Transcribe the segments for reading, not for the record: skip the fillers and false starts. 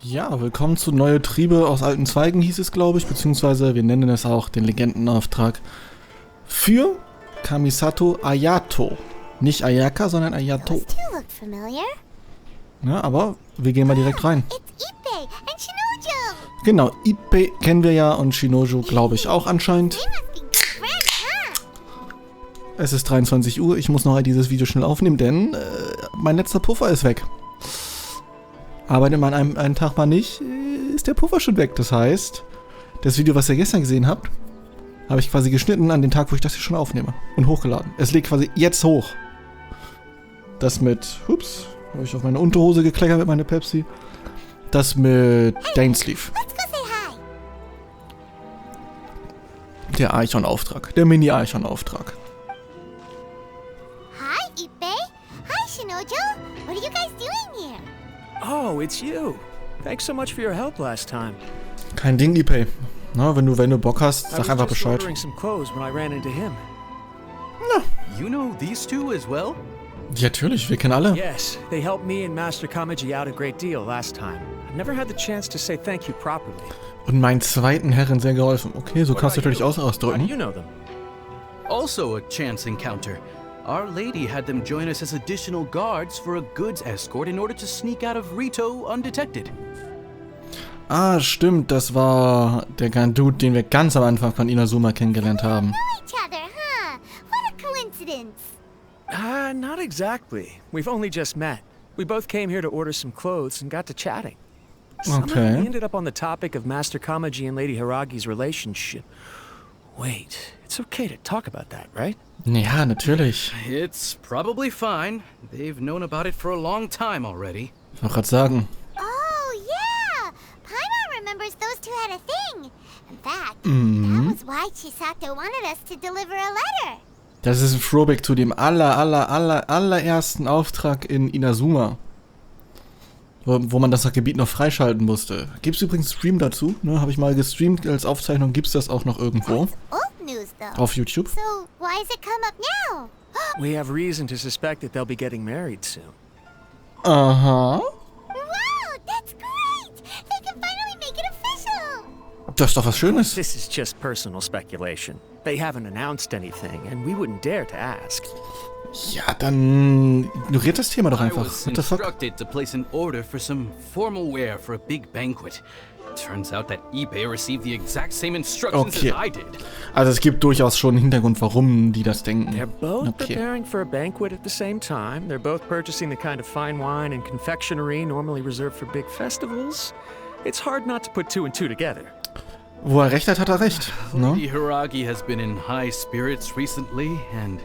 Ja, willkommen zu Neue Triebe aus alten Zweigen hieß es, glaube ich, beziehungsweise wir nennen es auch den Legendenauftrag für Kamisato Ayato. Nicht Ayaka, sondern Ayato. Ja, aber wir gehen mal direkt rein. Genau, Ippei kennen wir ja und Shinoju glaube ich auch anscheinend. Es ist 23 Uhr, ich muss noch dieses Video schnell aufnehmen, denn mein letzter Puffer ist weg. Arbeitet man einen Tag mal nicht, ist der Puffer schon weg. Das heißt, das Video, was ihr gestern gesehen habt, habe ich quasi geschnitten an den Tag, wo ich das hier schon aufnehme. Und hochgeladen. Es legt quasi jetzt hoch. Das mit, ups, habe ich auf meine Unterhose gekleckert mit meiner Pepsi. Das mit Dainsleeve. Der Archon-Auftrag. Der Mini-Archon-Auftrag. Hi, Ippei. Hi, Shinoju. What are you guys doing here? Oh, it's you. Thanks so much for your help last time. Kein Ding, Ippei. Na, wenn du Bock hast, sag einfach Bescheid. Some clothes when I ran into him. Na. You know these two as well? Ja, natürlich, wir kennen alle. Yes, they helped me and Master Kamaji out a great deal last time. I've never had the chance to say thank you properly. Und meinen zweiten Herren sehr geholfen. Okay, so kannst du natürlich auch ausdrücken. How do you know them? Also a chance encounter. Our lady had them join us as additional guards for a goods escort in order to sneak out of Rito undetected. Ah, stimmt, das war der Dude, den wir ganz am Anfang von Inazuma kennengelernt haben. Not exactly. We've only just met. We both came here to order some clothes and got to chatting. Somehow we ended up on the topic of Master Kamaji and Lady Hiragi's relationship. Wait, it's okay to talk about that, right? Ja, natürlich. It's probably fine. They've known about it for a long time already. Ich wollte gerade sagen. Oh, yeah! Paimon remembers those two had a thing. In fact, that was why Chisato wanted us to deliver a letter. Das ist ein Throwback zu dem allerersten Auftrag in Inazuma. Wo man das Gebiet noch freischalten musste. Gibt es übrigens einen Stream dazu, ne? Habe ich mal gestreamt als Aufzeichnung, gibt es das auch noch irgendwo. Auf YouTube. So, why has it come up now? We have reason to suspect that they'll be getting married soon. Aha. Wow, that's great! They can finally make it official! Das ist doch was Schönes. This is just personal speculation. They haven't announced anything, and we wouldn't dare to ask. Ja, dann ignoriert das Thema doch I einfach. was What the fuck? instructed to place an order for some formal wear for a big banquet. Turns out that Ippei received the exact same instructions as I did. Also es gibt durchaus schon einen Hintergrund, warum die das denken. They're both preparing for a banquet at the same time. They're both purchasing the kind of fine wine and confectionery normally reserved for big festivals. It's hard not to put two and two together. Wo er recht hat, hat er recht. Ne? Lady Hiragi has been in high spirits recently, and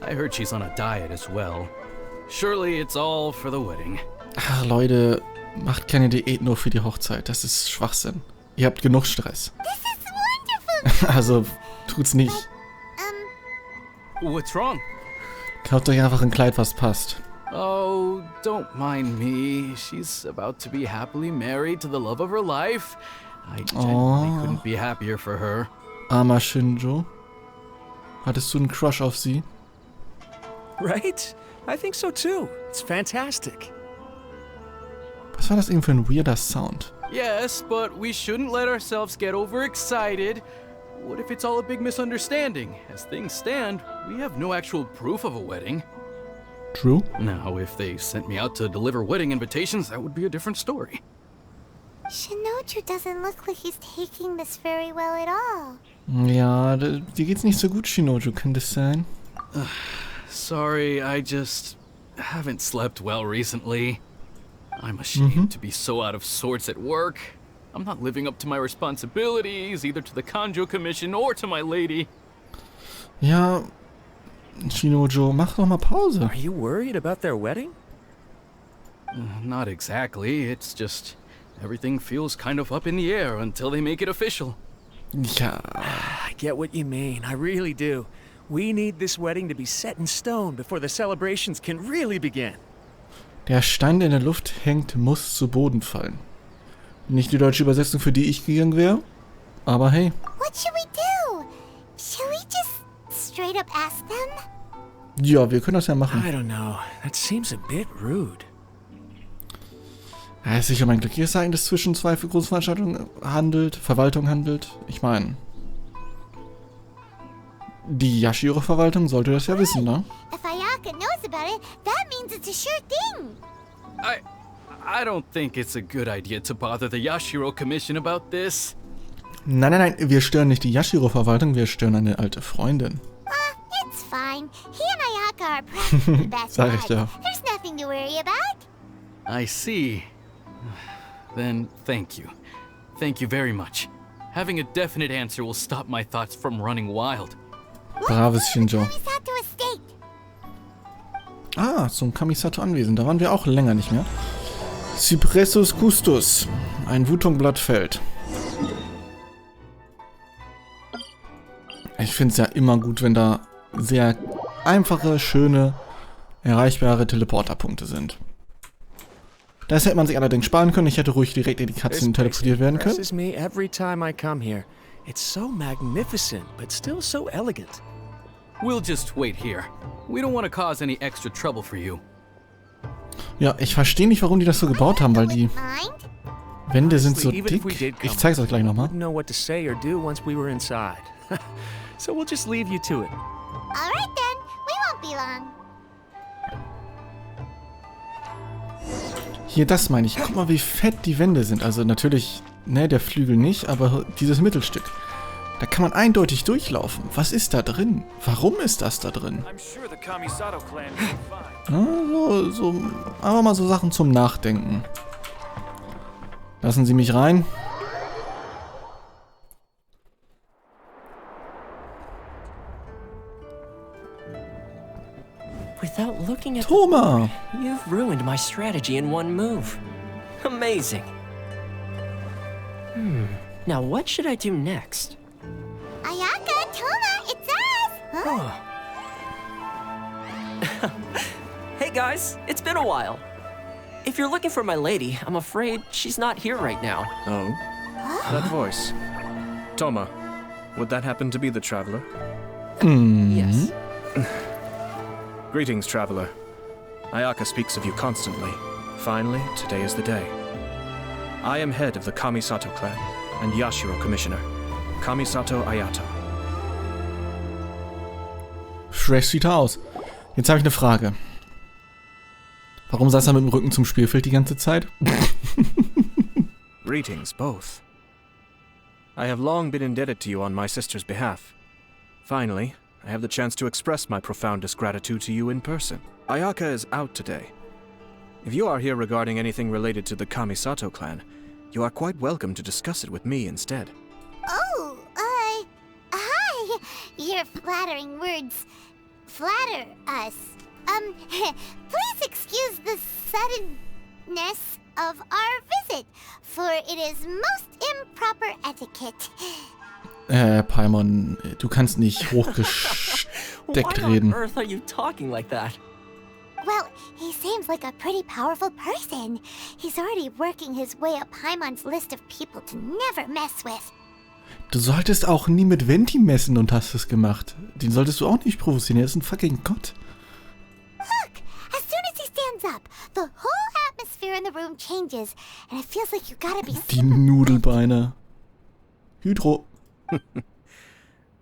I heard she's on a diet as well. Surely it's all for the wedding. Ach Leute, macht keine Diät nur für die Hochzeit. Das ist Schwachsinn. Ihr habt genug Stress. Also, tut's nicht. What's wrong? Kauft euch einfach ein Kleid, was passt. Oh, don't mind me. She's about to be happily married to the love of her life. I genuinely couldn't be happier for her. Armer Shinjo. Hattest du einen Crush auf sie? Right? I think so too. It's fantastic. Was war das eben für ein weirder Sound? Yes, but we shouldn't let ourselves get overexcited. What if it's all a big misunderstanding? As things stand, we have no actual proof of a wedding. True. Now, if they sent me out to deliver wedding invitations, that would be a different story. Shinoju doesn't look like he's taking this very well at all. Ja, dir geht's nicht so gut, Shinoju, kann das sein? Sorry, I just haven't slept well recently. I'm ashamed to be so out of sorts at work. I'm not living up to my responsibilities, either to the Kanjo Commission or to my lady. Ja, Shinoju, mach doch mal Pause. Are you worried about their wedding? Not exactly, it's just everything feels kind of up in the air until they make it official. Ja. I get what you mean, I really do. We need this wedding to be set in stone before the celebrations can really begin. Der Stein, der in der Luft hängt, muss zu Boden fallen. Nicht die deutsche Übersetzung, für die ich gegangen wäre, aber hey. What should we do? Should we just straight up ask them? Ja, wir können das ja machen. I don't know. That seems a bit rude. Ja, es sich um ein glückliches Zeichen, das zwischen zwei Großveranstaltungen Verwaltung handelt. Ich meine, die Yashiro-Verwaltung sollte das ja wissen, ne? If Ayaka knows about it, that means it's a sure thing. I don't think it's a good idea to bother the Yashiro Commission about this. Nein, wir stören nicht die Yashiro-Verwaltung, wir stören eine alte Freundin. It's fine. He and Ayaka are practically best Sag ich buds. ja. There's nothing to worry about. I see. Then thank you. Thank you very much. Having a definite answer will stop my thoughts from running wild. Braves Shinjo. Kamisato Estate. Ah, zum Kamisato Anwesen. Da waren wir auch länger nicht mehr. Cypressus Custos. Ein Wutong-Blatt fällt. Ich finde es ja immer gut, wenn da sehr einfache, schöne, erreichbare Teleporterpunkte sind. Das hätte man sich allerdings sparen können. Ich hätte ruhig direkt in die Katzen teleportiert werden können. This is me every time I come here. It's so magnificent, but still so elegant. We'll just wait here. We don't want to cause any extra trouble for you. Ja, ich verstehe nicht, warum die das so gebaut haben, weil die Mind? Wände sind so Honestly, even if dick. we did come, Ich zeig's euch gleich nochmal. Wouldn't know what to say or do once we were inside. So we'll just leave you to it. All right then. We won't be long. Hier, das meine ich. Guck mal, wie fett die Wände sind. Also natürlich, ne, der Flügel nicht, aber dieses Mittelstück. Da kann man eindeutig durchlaufen. Was ist da drin? Warum ist das da drin? I'm sure the Kamisato clan will be fine. Ja, so einfach mal so Sachen zum Nachdenken. Lassen Sie mich rein. Without looking at Thoma! you've ruined my strategy in one move. Amazing. Now what should I do next? Ayaka, Toma, it's us. Huh? Hey guys, it's been a while. If you're looking for my lady, I'm afraid she's not here right now. Oh? That voice. Toma, would that happen to be the traveler? Yes. Greetings, traveler. Ayaka speaks of you constantly. Finally, today is the day. I am head of the Kamisato clan and Yashiro commissioner, Kamisato Ayato. Fresh sieht er aus. Jetzt habe ich eine Frage. Warum saß er mit dem Rücken zum Spielfeld die ganze Zeit? Greetings, both. I have long been indebted to you on my sister's behalf. Finally, I have the chance to express my profoundest gratitude to you in person. Ayaka is out today. If you are here regarding anything related to the Kamisato clan, you are quite welcome to discuss it with me instead. Oh, hi. Your flattering words flatter us. Please excuse the suddenness of our visit, for it is most improper etiquette. Paimon, du kannst nicht hochgesteckt Why reden. on earth are you talking like that? Well, he seems like a pretty powerful person. He's already working his way up Paimon's list of people to never mess with. Du solltest auch nie mit Venti messen und hast es gemacht. Den solltest du auch nicht provozieren, er ist ein fucking Gott. Look, as soon as he stands up, the whole atmosphere in the room changes, and it feels like you gotta be Die Nudelbeine. Hydro.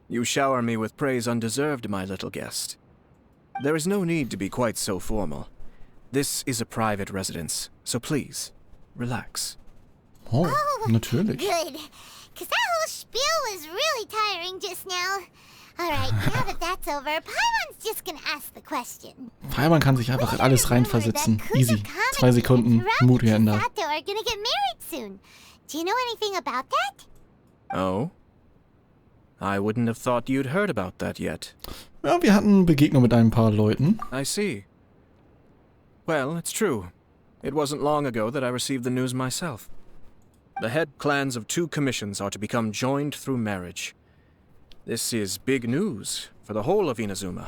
You shower me with praise undeserved, my little guest. There is no need to be quite so formal. This is a private residence, so please, relax. Oh, natürlich. good. Because that whole spiel was really tiring just now. Alright, now that that's over, Paimon's just gonna ask the question. Paimon kann sich einfach in alles reinversetzen. Easy. 2 Sekunden, Mut geändert. Misato are gonna get married soon. Do you know anything about that? Oh? I wouldn't have thought you'd heard about that yet. Ja, wir hatten Begegnung mit ein paar Leuten. I see. Well, it's true. It wasn't long ago that I received the news myself. The head clans of 2 commissions are to become joined through marriage. This is big news for the whole of Inazuma.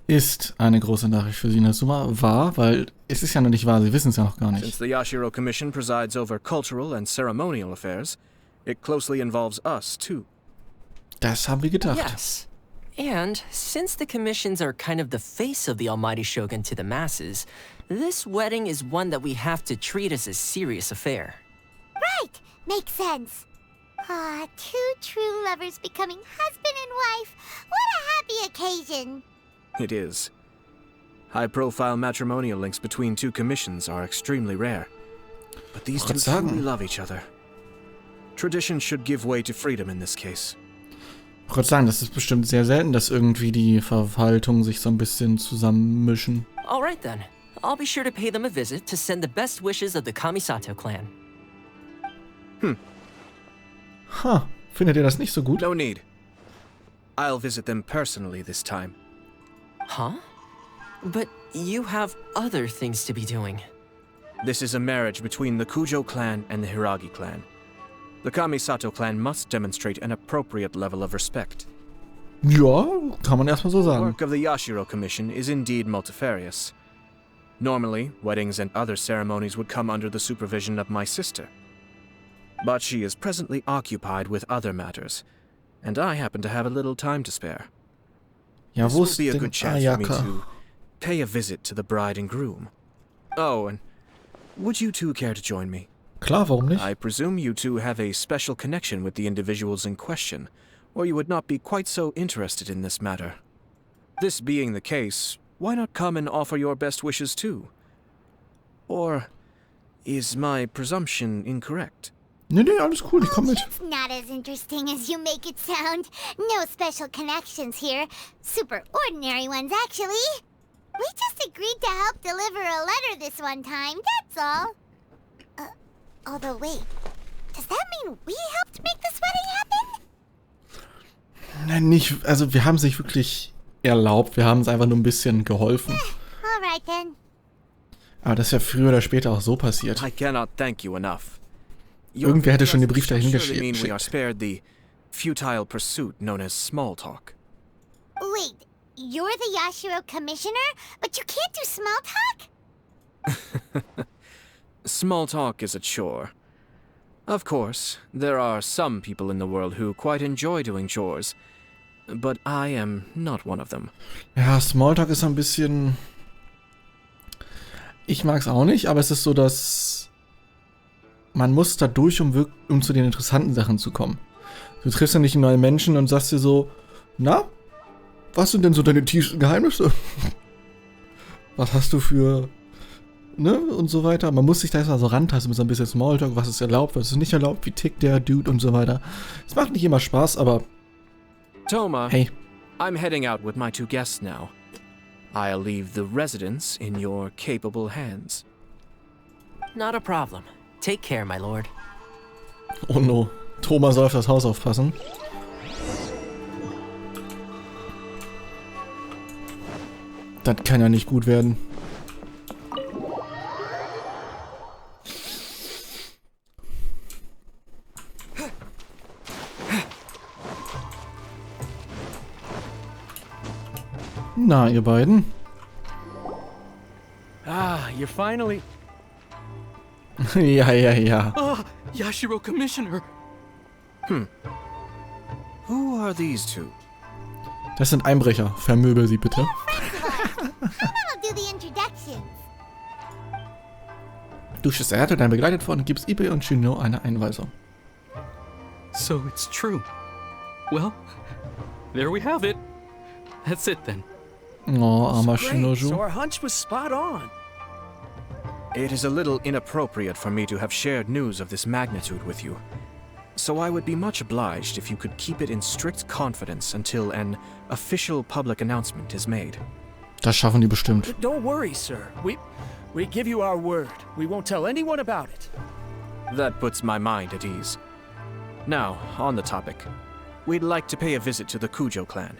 Ist eine große Nachricht für Inazuma. War, weil es ist ja noch nicht wahr, sie wissen es ja noch gar Since nicht. the Yashiro Commission presides over cultural and ceremonial affairs, it closely involves us, too. Das haben wir gedacht. Yes. And since the commissions are kind of the face of the almighty shogun to the masses, this wedding is one that we have to treat as a serious affair. Right, makes sense. Ah, two true lovers becoming husband and wife. What a happy occasion. It is. High-profile matrimonial links between two commissions are extremely rare. But these two truly love each other. Tradition should give way to freedom in this case. Ich wollte sagen, das ist bestimmt sehr selten, dass irgendwie die Verwaltungen sich so ein bisschen zusammenmischen. Alright then. I'll be sure to pay them a visit to send the best wishes of the Kamisato clan. Findet ihr das nicht so gut? No need. I'll visit them personally this time. Huh? But you have other things to be doing. This is a marriage between the Kujo clan and the Hiragi clan. The Kamisato clan must demonstrate an appropriate level of respect. Ja, kann man erstmal so The sagen. work of the Yashiro Commission is indeed multifarious. Normally, weddings and other ceremonies would come under the supervision of my sister. But she is presently occupied with other matters, and I happen to have a little time to spare. Ja, This wo will ist be a denn good chance for me Ayaka? to pay a visit to the bride and groom. Oh, and would you two care to join me? Klar, warum nicht? I presume you two have a special connection with the individuals in question, or you would not be quite so interested in this matter. This being the case, why not come and offer your best wishes too? Or is my presumption incorrect? Nee, alles cool, ich komm mit. It's not as interesting as you make it sound. No special connections here. Super ordinary ones, actually. We just agreed to help deliver a letter this one time, that's all. Although, wait. Does that mean we helped make this wedding happen? Nein, nicht, also wir haben sich wirklich erlaubt, wir haben es einfach nur ein bisschen geholfen. Alright then. Aber das ist ja früher oder später auch so passiert. I cannot thank you enough. Irgendwer hätte schon den Brief dahin surely mean we are geschickt. spared the futile pursuit known as small talk. Wait, you're the Yashiro commissioner, but you can't do small talk? Small talk is a chore. Of course, there are some people in the world who quite enjoy doing chores, but I am not one of them. Ja, Smalltalk ist so ein bisschen... Ich mag's auch nicht, aber es ist so, dass man muss da durch, um zu den interessanten Sachen zu kommen. Du triffst ja nicht einen neuen Menschen und sagst dir so, na, was sind denn so deine tiefsten Geheimnisse? Was hast du für... Ne, und so weiter. Man muss sich da erstmal so rantasten mit so ein bisschen Smalltalk, was ist erlaubt, was ist nicht erlaubt, wie tickt der Dude und so weiter. Es macht nicht immer Spaß, aber... Toma, Hey. I'm heading out with my two guests now. I'll leave the residence in your capable hands. Not a problem. Take care, my lord. Oh no, Thomas soll auf das Haus aufpassen. Das kann ja nicht gut werden. Na, ihr beiden? Ah, you're finally... Ja. Ah, Yashiro Commissioner. Who are these two? Das sind Einbrecher. Vermöbel sie bitte. I'll do the introductions. Du bist erhärtet, dann begleitet worden, gibst Ibe und Shino eine Einweisung. So it's true. Well, there we have it. That's it then. Oh, armer Great, so Shinoju. our hunch was spot on. It is a little inappropriate for me to have shared news of this magnitude with you. So I would be much obliged if you could keep it in strict confidence until an official public announcement is made. Das schaffen die bestimmt. Don't worry, sir. We give you our word. We won't tell anyone about it. That puts my mind at ease. Now, on the topic. We'd like to pay a visit to the Kujo clan.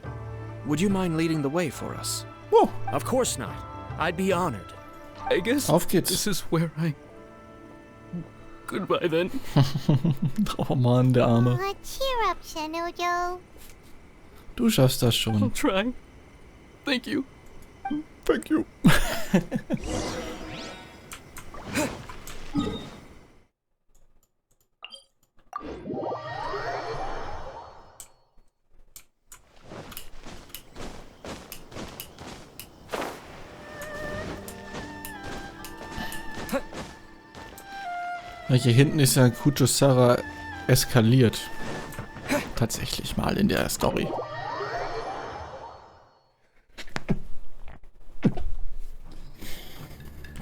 Would you mind leading the way for us? Oh, Of course not. I'd be honored. I guess auf geht's. this is where I... Goodbye then. Oh Mann, der Arme. Oh, cheer up, Shinojo. Du schaffst das I'll schon. try. Thank you. Thank you. Hier hinten ist ja Kujo-Sara eskaliert. Tatsächlich mal in der Story.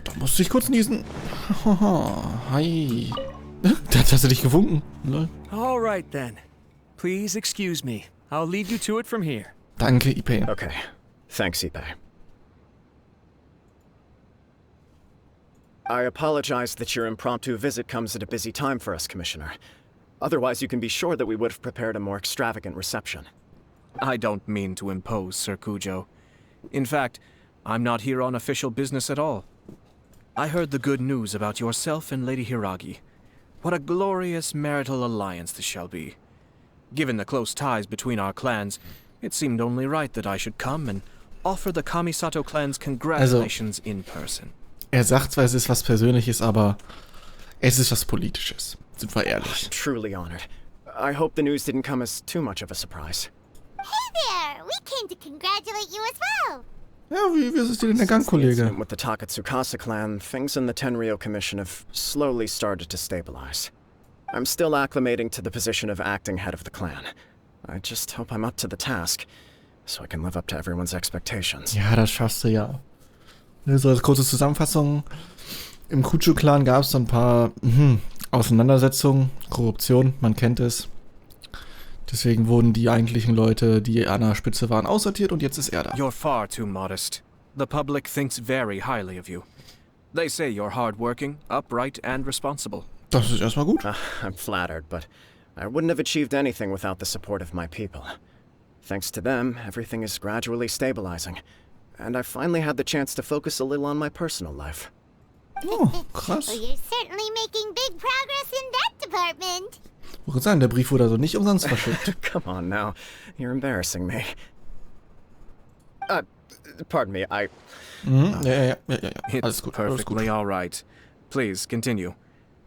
Da musste ich kurz niesen. Hi. Da hat tatsächlich gewunken. All right then. Please excuse me. I'll lead you to it from here. Danke, Ipe. Okay. Thanks, Ipe. I apologize that your impromptu visit comes at a busy time for us, Commissioner. Otherwise, you can be sure that we would have prepared a more extravagant reception. I don't mean to impose, Sir Kujo. In fact, I'm not here on official business at all. I heard the good news about yourself and Lady Hiragi. What a glorious marital alliance this shall be. Given the close ties between our clans, it seemed only right that I should come and offer the Kamisato clans congratulations in person. Sagt zwar, es ist was Persönliches, aber es ist was Politisches. Sind wir ehrlich. Truly honored. I hope the news didn't come as too much of a surprise. Hey there! We came to congratulate you as well! Ja, wie ist es dir denn ergangen, Kollege? With the Takatsukasa clan, things in the Tenryou Commission have slowly started to stabilize. I'm still acclimating to the position of acting head of the clan. I just hope I'm up to the task, so I can live up to everyone's expectations. Ja, das schaffst du ja. So als kurze Zusammenfassung. Im Kujo-Clan gab es ein paar Auseinandersetzungen, Korruption, man kennt es. Deswegen wurden die eigentlichen Leute, die an der Spitze waren, aussortiert und jetzt ist er da. You're far too modest. The public thinks very highly of you. They say you're hardworking, upright and responsible. Das ist erstmal gut. I'm flattered, but I wouldn't have achieved anything without the support of my people. Thanks to them, everything is gradually stabilizing. And I finally had the chance to focus a little on my personal life. Oh, krass. Well, you're certainly making big progress in that department. Ich wollte sagen, der Brief wurde also nicht umsonst verschickt. Come on now, you're embarrassing me. Pardon me, I... Ja. Alles It's gut, perfectly all right. Please, continue.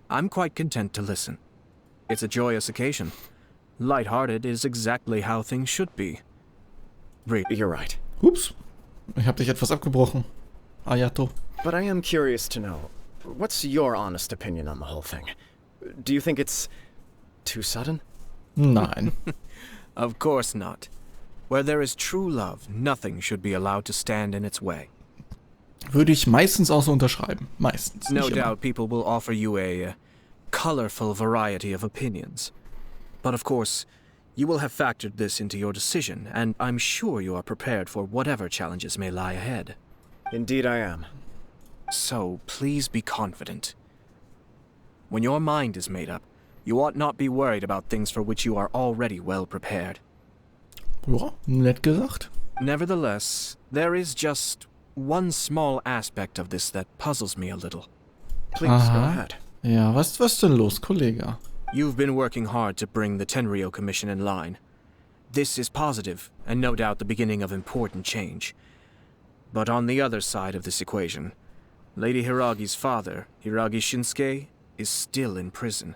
I'm quite content to listen. It's a joyous occasion. Light-hearted is exactly how things should be. You're right. Ups, ich hab dich etwas abgebrochen. Ayato. But I am curious to know, what's your honest opinion on the whole thing? Do you think it's too sudden? Nein. Of course not. Where there is true love, nothing should be allowed to stand in its way. Würde ich meistens auch so unterschreiben. Meistens. No nicht immer. doubt people will offer you a colorful variety of opinions. But of course, you will have factored this into your decision, and I'm sure you are prepared for whatever challenges may lie ahead. Indeed I am. So, please be confident. When your mind is made up, you ought not be worried about things for which you are already well prepared. Ja, nett gesagt. Nevertheless, there is just one small aspect of this that puzzles me a little. Please, go ahead. Ja, was denn los, Kollege? You've been working hard to bring the Tenryou Commission in line. This is positive, and no doubt the beginning of important change. But on the other side of this equation, Lady Hiragi's father, Hiragi Shinsuke, is still in prison.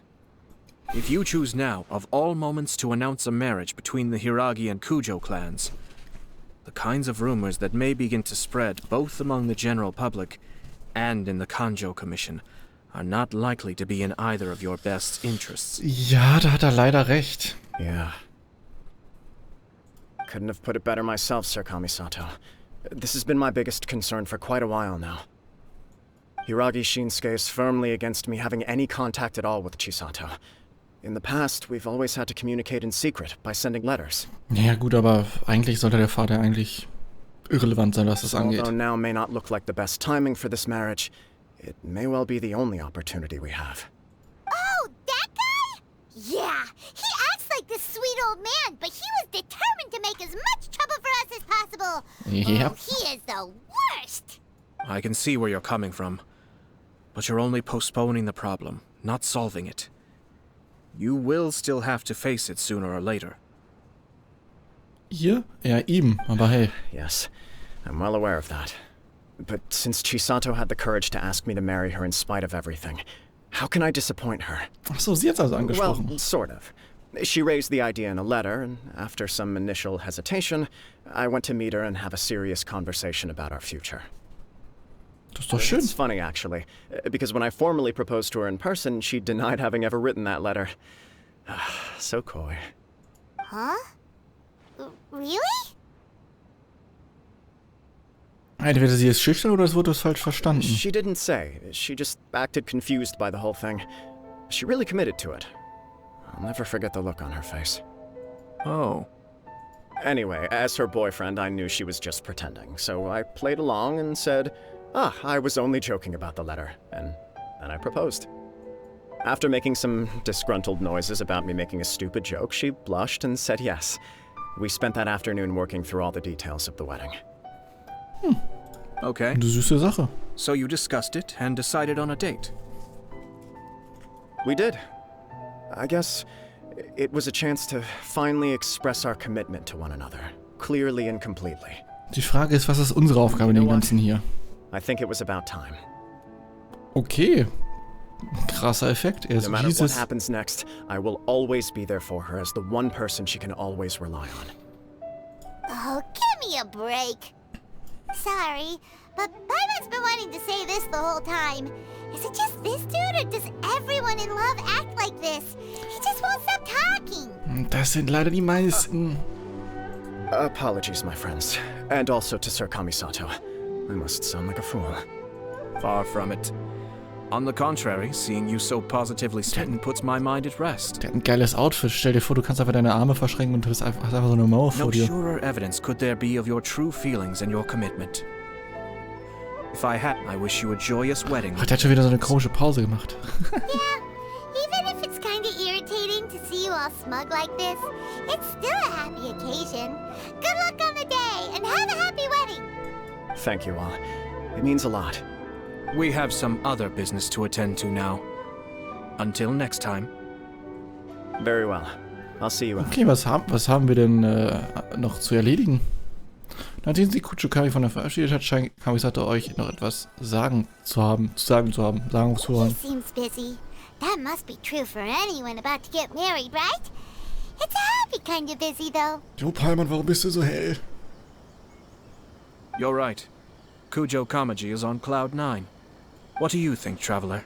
If you choose now, of all moments, to announce a marriage between the Hiragi and Kujo clans, the kinds of rumors that may begin to spread both among the general public and in the Kanjo Commission are not likely to be in either of your best interests. Ja, da hat leider recht. Yeah. Couldn't have put it better myself, Sir Kamisato. This has been my biggest concern for quite a while now. Hiragi Shinsuke is firmly against me having any contact at all with Chisato. In the past, we've always had to communicate in secret by sending letters. Ja gut, aber eigentlich sollte der Vater eigentlich irrelevant sein, was das angeht. Although now may not look like the best timing for this marriage, it may well be the only opportunity we have. Oh, that guy? Yeah, he acts like this sweet old man, but he was determined to make as much trouble for us as possible. Yep. Oh, he is the worst. I can see where you're coming from, but you're only postponing the problem, not solving it. You will still have to face it sooner or later. Ihr? Ja, ihm, aber hey. Yes, I'm well aware of that. But since Chisato had the courage to ask me to marry her in spite of everything, how can I disappoint her? Ach so, sie hat's also angesprochen. Well, sort of. She raised the idea in a letter, and after some initial hesitation, I went to meet her and have a serious conversation about our future. Das ist doch schön. It's funny, actually, because when I formally proposed to her in person, she denied having ever written that letter. So coy. Huh? Really? Entweder sie ist schüchtern oder es wurde das falsch verstanden. She didn't say. She just acted confused by the whole thing. She really committed to it. I'll never forget the look on her face. Oh. Anyway, as her boyfriend, I knew she was just pretending, so I played along and said, I was only joking about the letter, and then I proposed. After making some disgruntled noises about me making a stupid joke, she blushed and said yes. We spent that afternoon working through all the details of the wedding. Okay. Eine süße Sache. So you discussed it and decided on a date? We did. I guess it was a chance to finally express our commitment to one another, clearly and completely. Die Frage ist, was ist unsere Aufgabe in dem Ganzen hier? I think it was about time. Okay. Krasser Effekt. No matter what happens next, I will always be there for her as the one person she can always rely on. Oh, give me a break. Sorry, but Paimon's been wanting to say this the whole time. Is it just this dude, or does everyone in love act like this? He just won't stop talking. Das sind leider die meisten. Apologies, my friends. And also to Sir Kamisato. I must sound like a fool. Far from it. On the contrary, seeing you so positively smitten puts my mind at rest. Der hat ein geiles Outfit. Stell dir vor, du kannst einfach deine Arme verschränken und hast einfach so eine Mauer vor No dir. surer evidence could there be of your true feelings and your commitment. If I had, I wish you a joyous wedding. Ach, der hat schon wieder so eine komische Pause gemacht. Yeah, even if it's kind of irritating to see you all smug like this, it's still a happy occasion. Good luck on the day, and have a happy wedding. Thank you all. It means a lot. We have some other business to attend to now. Until next time. Very well. I'll see you out. Okay, was haben wir denn noch zu erledigen? Nachdem sie Kuchukami von der verabschiedet hat, scheint Kamisato euch noch etwas sagen zu wollen. He seems busy. That must be true for anyone about to get married, right? It's a happy kind of busy, though. Jo, Paimon, warum bist du so hell? You're right. Kujo Kamaji is on cloud 9. What do you think, traveler?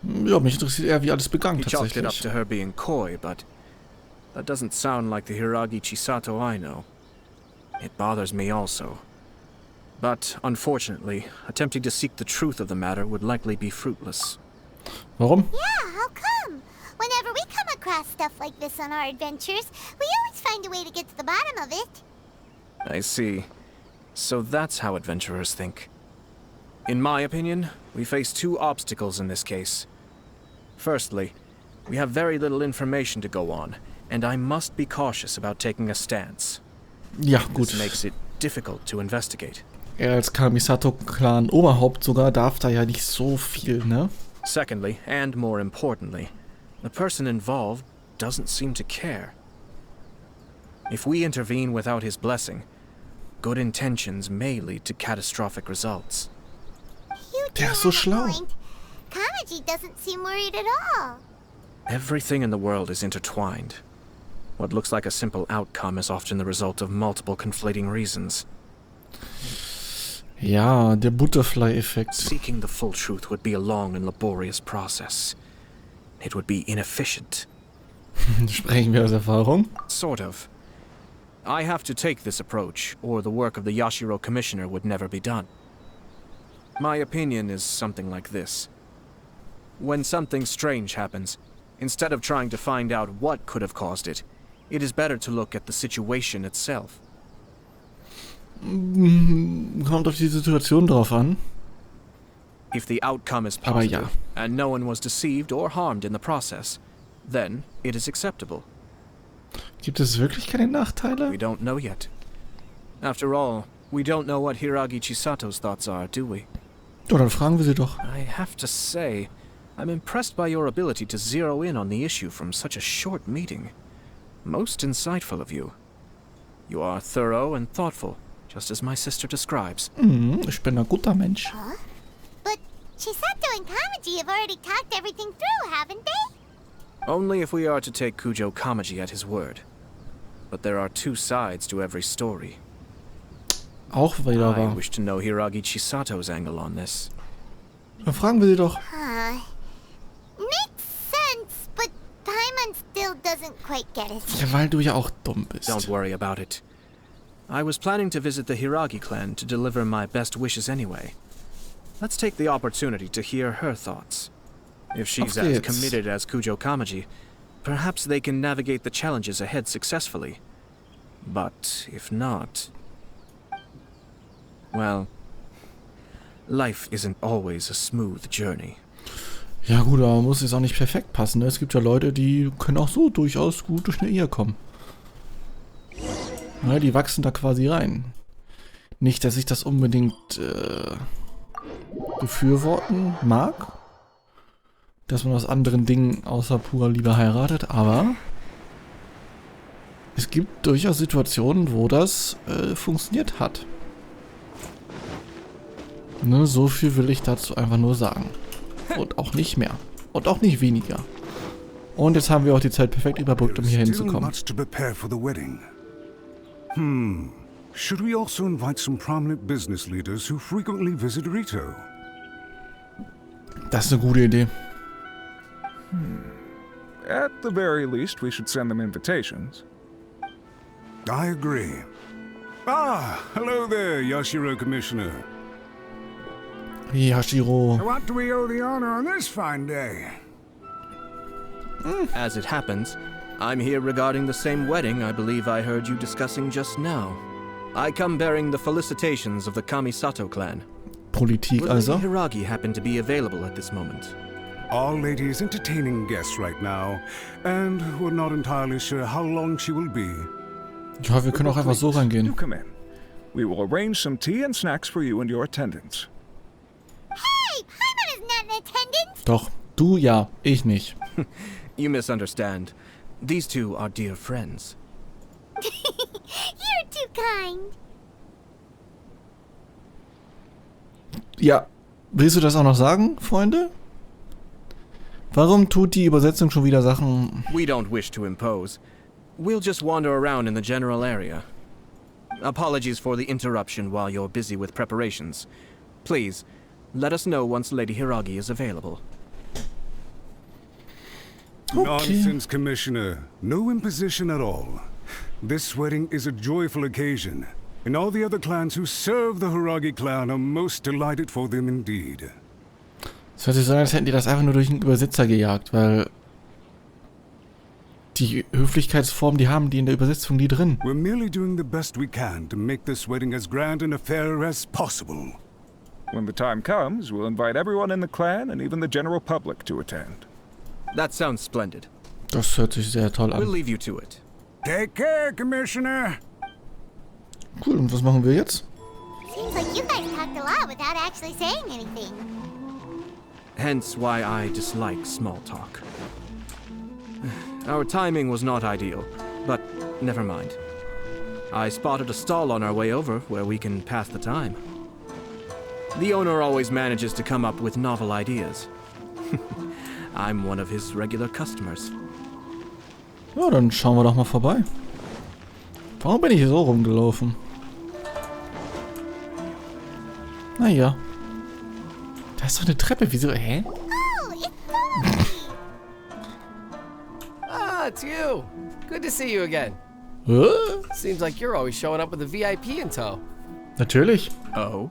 Ja, mich interessiert eher, wie alles begann He chalked it up tatsächlich. to her being coy, but that doesn't sound like the Hiragi Chisato I know. It bothers me also. But, unfortunately, attempting to seek the truth of the matter would likely be fruitless. Warum? Yeah, how come? Whenever we come across stuff like this on our adventures, we always find a way to get to the bottom of it. I see. So that's how adventurers think. In my opinion, we face two obstacles in this case. Firstly, we have very little information to go on, and I must be cautious about taking a stance. Ja, gut. This makes it difficult to investigate. Er als Kamisato-Clan-Oberhaupt sogar darf da ja nicht so viel, ne? Secondly, and more importantly, the person involved doesn't seem to care. If we intervene without his blessing, good intentions may lead to catastrophic results. You do Der ist so have a schlau. point. Kamaji doesn't seem worried at all. Everything in the world is intertwined. What looks like a simple outcome is often the result of multiple conflating reasons. Ja, der Butterfly-Effekt. Seeking the full truth would be a long and laborious process. It would be inefficient. Sprechen wir aus Erfahrung? Sort of. I have to take this approach, or the work of the Yashiro Commissioner would never be done. My opinion is something like this. When something strange happens, instead of trying to find out what could have caused it, it is better to look at the situation itself. Kommt auf die Situation drauf an. If the outcome is Aber positive, ja. and no one was deceived or harmed in the process, then it is acceptable. Gibt es wirklich keine We Nachteile? don't know yet. After all, we don't know what Hiragi Chisato's thoughts are, do we? Ja, dann fragen wir sie doch. I have to say, I'm impressed by your ability to zero in on the issue from such a short meeting. Most insightful of you. You are thorough and thoughtful, just as my sister describes. Ich bin ein guter Mensch. But Chisato and Kamaji have already talked everything through, haven't they? Only if we are to take Kujo Kamaji at his word. But there are two sides to every story. auch wieder I wahr. wish to know Hiragi Chisato's angle on this. Dann fragen wir sie doch. Makes sense, but Paimon still doesn't quite get it. Ja, weil du ja auch dumm bist. Don't worry about it. I was planning to visit the Hiragi clan to deliver my best wishes anyway. Let's take the opportunity to hear her thoughts. If she's as committed as Kujo Kamaji, perhaps they can navigate the challenges ahead successfully. But if not... well, life isn't always a smooth journey. Ja gut, aber muss jetzt auch nicht perfekt passen. Ne? Es gibt ja Leute, die können auch so durchaus gut durch eine Ehe kommen. Ja, die wachsen da quasi rein. Nicht, dass ich das unbedingt befürworten mag, dass man aus anderen Dingen außer purer Liebe heiratet, aber es gibt durchaus Situationen, wo das funktioniert hat. Ne, so viel will ich dazu einfach nur sagen. Und auch nicht mehr. Und auch nicht weniger. Und jetzt haben wir auch die Zeit perfekt überbrückt, um hier hinzukommen. Should we also invite some prominent business leaders who frequently visit Rito? Das ist eine gute Idee. At the very least, we should send them invitations. I agree. Ah, hello there, Yashiro Commissioner. Yashiro. What do we owe the honor on this fine day? As it happens, I'm here regarding the same wedding I believe I heard you discussing just now. I come bearing the felicitations of the Kamisato clan. Politik Will also. Lady Hiragi happen to be available at this moment? Our lady is entertaining guests right now, and we're not entirely sure how long she will be. Ja, wir können auch einfach so You reingehen. come in. We will arrange some tea and snacks for you and your attendants. Hey, Paimon is not in attendance. Doch, du ja, ich nicht. You misunderstand. These two are dear friends. You're too kind. Ja, willst du das auch noch sagen, Freunde? Warum tut die Übersetzung schon wieder Sachen... We don't wish to impose. We'll just wander around in the general area. Apologies for the interruption while you're busy with preparations. Please, let us know once Lady Hiragi is available. Nonsense, Commissioner. No imposition at all. This wedding is a joyful occasion, and all the other clans who serve the Hiragi clan are most delighted for them indeed. Es hört sich so an, als hätten die das einfach nur durch einen Übersetzer gejagt, weil die Höflichkeitsformen, die haben die in der Übersetzung nie drin. We're merely doing the best we can to make this wedding as grand an affair as possible. When the time comes, we'll invite everyone in the clan and even the general public to attend. That sounds splendid. Das hört sich sehr toll We'll an. leave you to it. Take care, Commissioner. Cool, und was machen wir jetzt? Seems like you guys talked a lot without actually saying anything. Hence why I dislike small talk. Our timing was not ideal, but never mind. I spotted a stall on our way over where we can pass the time. The owner always manages to come up with novel ideas. I'm one of his regular customers. Ja, dann schauen wir doch mal vorbei. Warum bin ich hier so rumgelaufen? Naja. Da ist doch eine Treppe. Wieso? Hä? Oh, it's Tommy. Ah, it's you. Good to see you again. Seems like you're always showing up with a VIP in tow. Natürlich. Oh?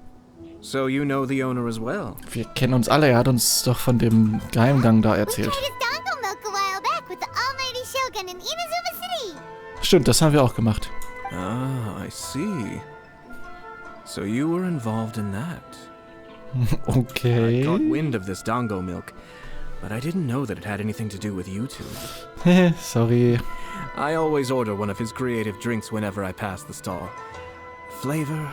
So you know the owner as well? Wir kennen uns alle. Er hat uns doch von dem Geheimgang da We erzählt. tried his dango milk a while back with the almighty Shogun in Inazuma City. Stimmt, das haben wir auch gemacht. Ah, I see. So you were involved in that. Okay. I caught wind of this dango milk, but I didn't know that it had anything to do with you two. Sorry. I always order one of his creative drinks whenever I pass the stall. Flavor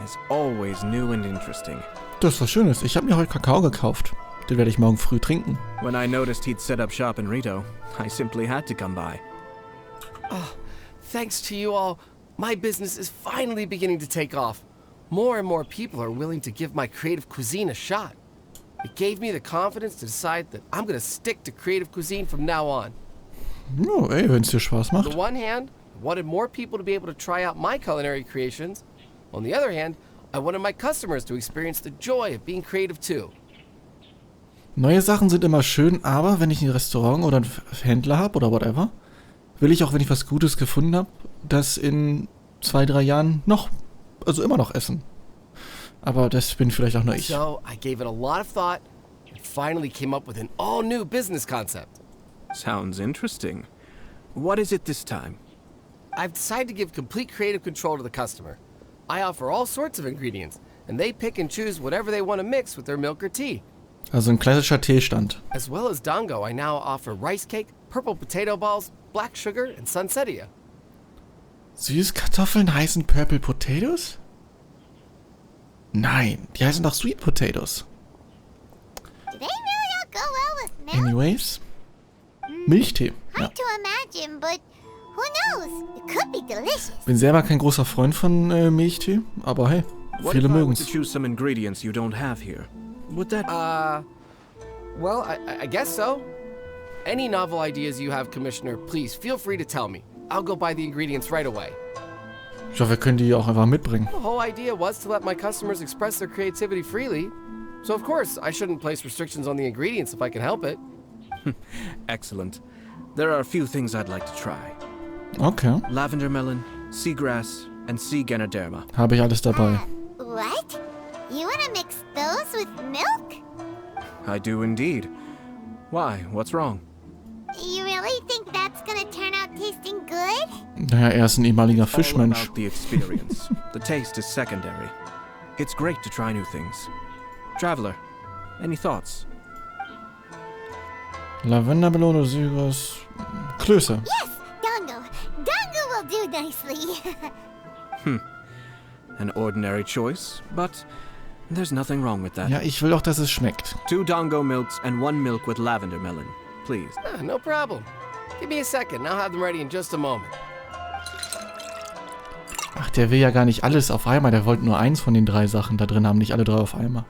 is always new and interesting. Das ist was Schönes. Ich habe mir heute Kakao gekauft. Den werde ich morgen früh trinken. When I noticed he'd set up shop in Rito, I simply had to come by. Oh, thanks to you all, my business is finally beginning to take off. More and more people are willing to give my creative cuisine a shot. It gave me the confidence to decide that I'm gonna stick to creative cuisine from now on. Ja, ey, wenn es dir Spaß On macht. the one hand, I wanted more people to be able to try out my culinary creations. On the other hand, I wanted my customers to experience the joy of being creative too. Neue Sachen sind immer schön, aber wenn ich ein Restaurant oder einen Händler habe oder whatever, will ich auch, wenn ich was Gutes gefunden habe, das in 2-3 Jahren immer noch essen. Aber das bin vielleicht auch nur ich. So, I gave it a lot of thought and finally came up with an all-new business concept. Sounds interesting. What is it this time? I've decided to give complete creative control to the customer. I offer all sorts of ingredients, and they pick and choose whatever they want to mix with their milk or tea. Also ein klassischer Teestand. As well as dango, I now offer rice cake, purple potato balls, black sugar, and sunsettia. Süßkartoffeln heißen Purple Potatoes? Nein, die heißen doch Sweet Potatoes. Do they really all go well with milk? Anyways. Milchtee. Ja. Hard to imagine, but who knows? It could be delicious. Bin selber kein großer Freund von Milchtee, aber hey, viele mögen's. To choose some ingredients you don't have here. Would that... Well, I guess so. Any novel ideas you have, Commissioner, please feel free to tell me. I'll go buy the ingredients right away. Ja, wir können die auch einfach mitbringen. The whole idea was to let my customers express their creativity freely. So of course, I shouldn't place restrictions on the ingredients if I can help it. Excellent. There are a few things I'd like to try. Okay. Lavender melon, seagrass, and sea Ganoderma. Habe ich alles dabei. What? You wanna mix those with milk? I do indeed. Why? What's wrong? You really think that's gonna turn out tasting good? Naja, er ist ein ehemaliger All Fischmensch. about the experience. The taste is secondary. It's great to try new things. Traveler, any thoughts? Lavendermelone, Süßes, Klöße. Yes, dango. Dango will do nicely. An ordinary choice, but there's nothing wrong with that. Ja, ich will doch, dass es schmeckt. 2 dango milks and 1 milk with lavender melon, please. No problem. Give me a second. I'll have them ready in just a moment. Ach, der will ja gar nicht alles auf einmal. Der wollte nur eins von den 3 Sachen da drin haben, nicht alle 3 auf einmal.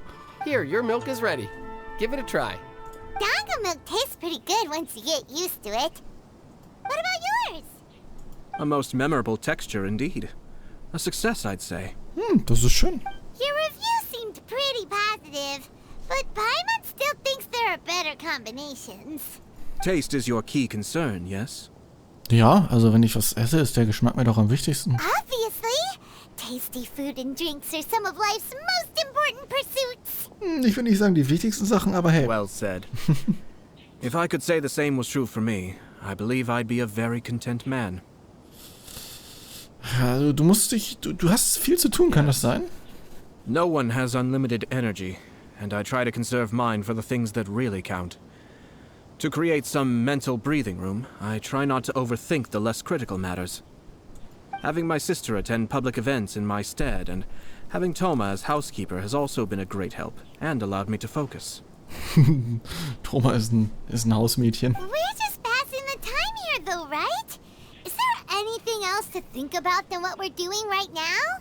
Here, your milk is ready. Give it a try. Dango milk tastes pretty good once you get used to it. What about yours? A most memorable texture indeed. A success, I'd say. Das ist schön. Your review seemed pretty positive, but Paimon still thinks there are better combinations. Taste is your key concern, yes? Ja, also wenn ich was esse, ist der Geschmack mir doch am wichtigsten. Obviously. Tasty food and drinks are some of life's most important pursuits. Ich will nicht sagen die wichtigsten Sachen, aber hey. Well said. If I could say the same was true for me, I believe I'd be a very content man. Also du hast viel zu tun, kann das sein? No one has unlimited energy, and I try to conserve mine for the things that really count. To create some mental breathing room, I try not to overthink the less critical matters. Having my sister attend public events in my stead, and having Toma as housekeeper has also been a great help, and allowed me to focus. Toma ist ein Hausmädchen. We're just passing the time here though, right? Is there anything else to think about than what we're doing right now?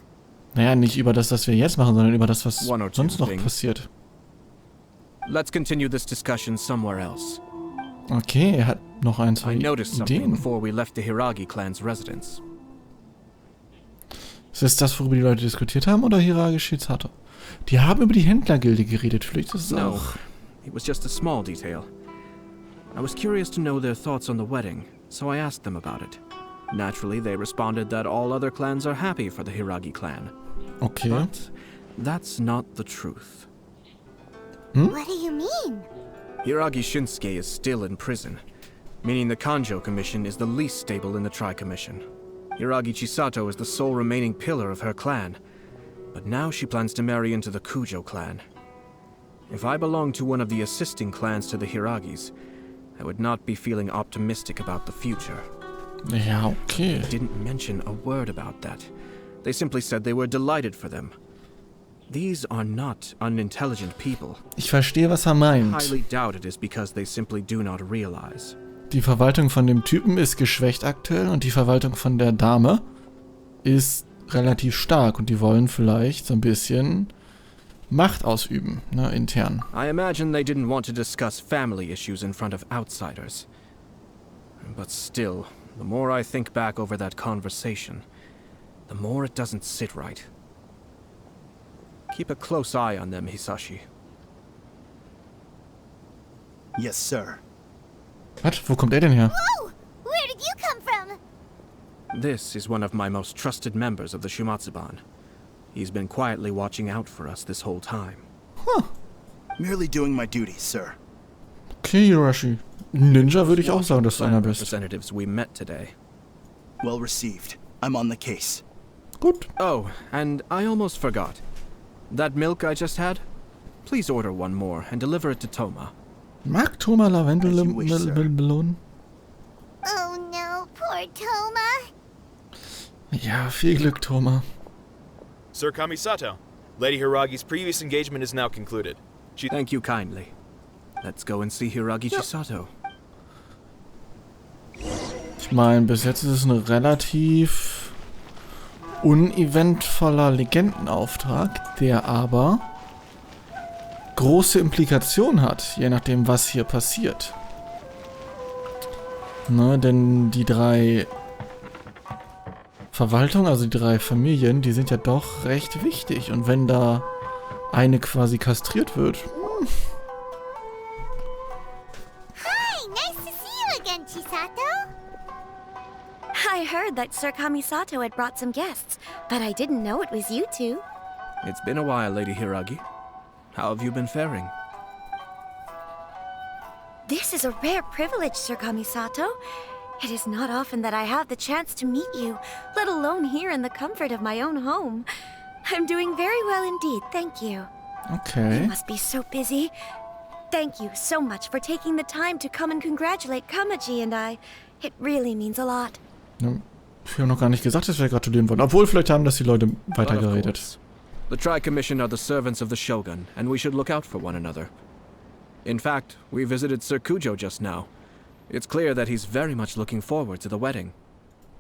Naja, nicht über das, was wir jetzt machen, sondern über das, was One or two sonst noch things. passiert. Let's continue this discussion somewhere else. Okay, er hat noch ein, I zwei noticed something Ideen. before we left the Hiragi clan's residence. Ist das, worüber die Leute diskutiert haben, oder Hiragi Shizato? Die haben über die Händlergilde geredet, vielleicht ist es No, auch... it was just a small detail. I was curious to know their thoughts on the wedding, so I asked them about it. Naturally, they responded that all other clans are happy for the Hiragi clan. Okay. But that's not the truth. What do you mean? Hiragi Shinsuke is still in prison, meaning the Kanjo Commission is the least stable in the Tri-Commission. Hiragi Chisato is the sole remaining pillar of her clan, but now she plans to marry into the Kujo clan. If I belonged to one of the assisting clans to the Hiragis, I would not be feeling optimistic about the future. Ja, okay. They didn't mention a word about that. They simply said they were delighted for them. These are not unintelligent people. Ich verstehe, was er meint. Highly doubt it is because they simply do not realize. Die Verwaltung von dem Typen ist geschwächt aktuell und die Verwaltung von der Dame ist relativ stark und die wollen vielleicht so ein bisschen Macht ausüben, ne, intern. I imagine they didn't want to discuss family issues in front of outsiders. But still, the more I think back over that conversation, the more it doesn't sit right. Keep a close eye on them, Hisashi. Yes, sir. Was? Wo kommt er denn her? Whoa! Where did you come from? This is one of my most trusted members of the Shimatsuban. He's been quietly watching out for us this whole time. Huh. Merely doing my duty, sir. Okay, Hiroshi. Ninja würde ich auch sagen, dass du einer bist. Representatives we met today. Well received. I'm on the case. Gut. Oh, and I almost forgot. That milk I just had? Please order one more and deliver it to Toma. Mag Toma Lavendelmelonen? Oh no, poor Toma. Ja, viel Glück, Toma. Sir Kamisato, Lady Hiragi's previous engagement is now concluded. Thank you kindly. Let's go and see Hiragi Chisato. Ich meine, bis jetzt ist es ein relativ uneventvoller Legendenauftrag, der aber große Implikationen hat, je nachdem, was hier passiert. Ne, denn die drei Verwaltungen, also die drei Familien, die sind ja doch recht wichtig. Und wenn da eine quasi kastriert wird... Hi, nice to see you again, Chisato. I heard that Sir Kamisato had brought some guests, but I didn't know it was you two. It's been a while, Lady Hiragi. How have you been faring? This is a rare privilege, Sir Kamisato. It is not often that I have the chance to meet you, let alone here in the comfort of my own home. I'm doing very well indeed, thank you. Okay. You must be so busy. Thank you so much for taking the time to come and congratulate Kamaji and I. It really means a lot. Ja, ich habe noch gar nicht gesagt, dass wir gratulieren wollen. Obwohl, vielleicht haben das die Leute weitergeredet. The Tri-Commission are the servants of the Shogun, and we should look out for one another. In fact, we visited Sir Kujo just now. It's clear that he's very much looking forward to the wedding.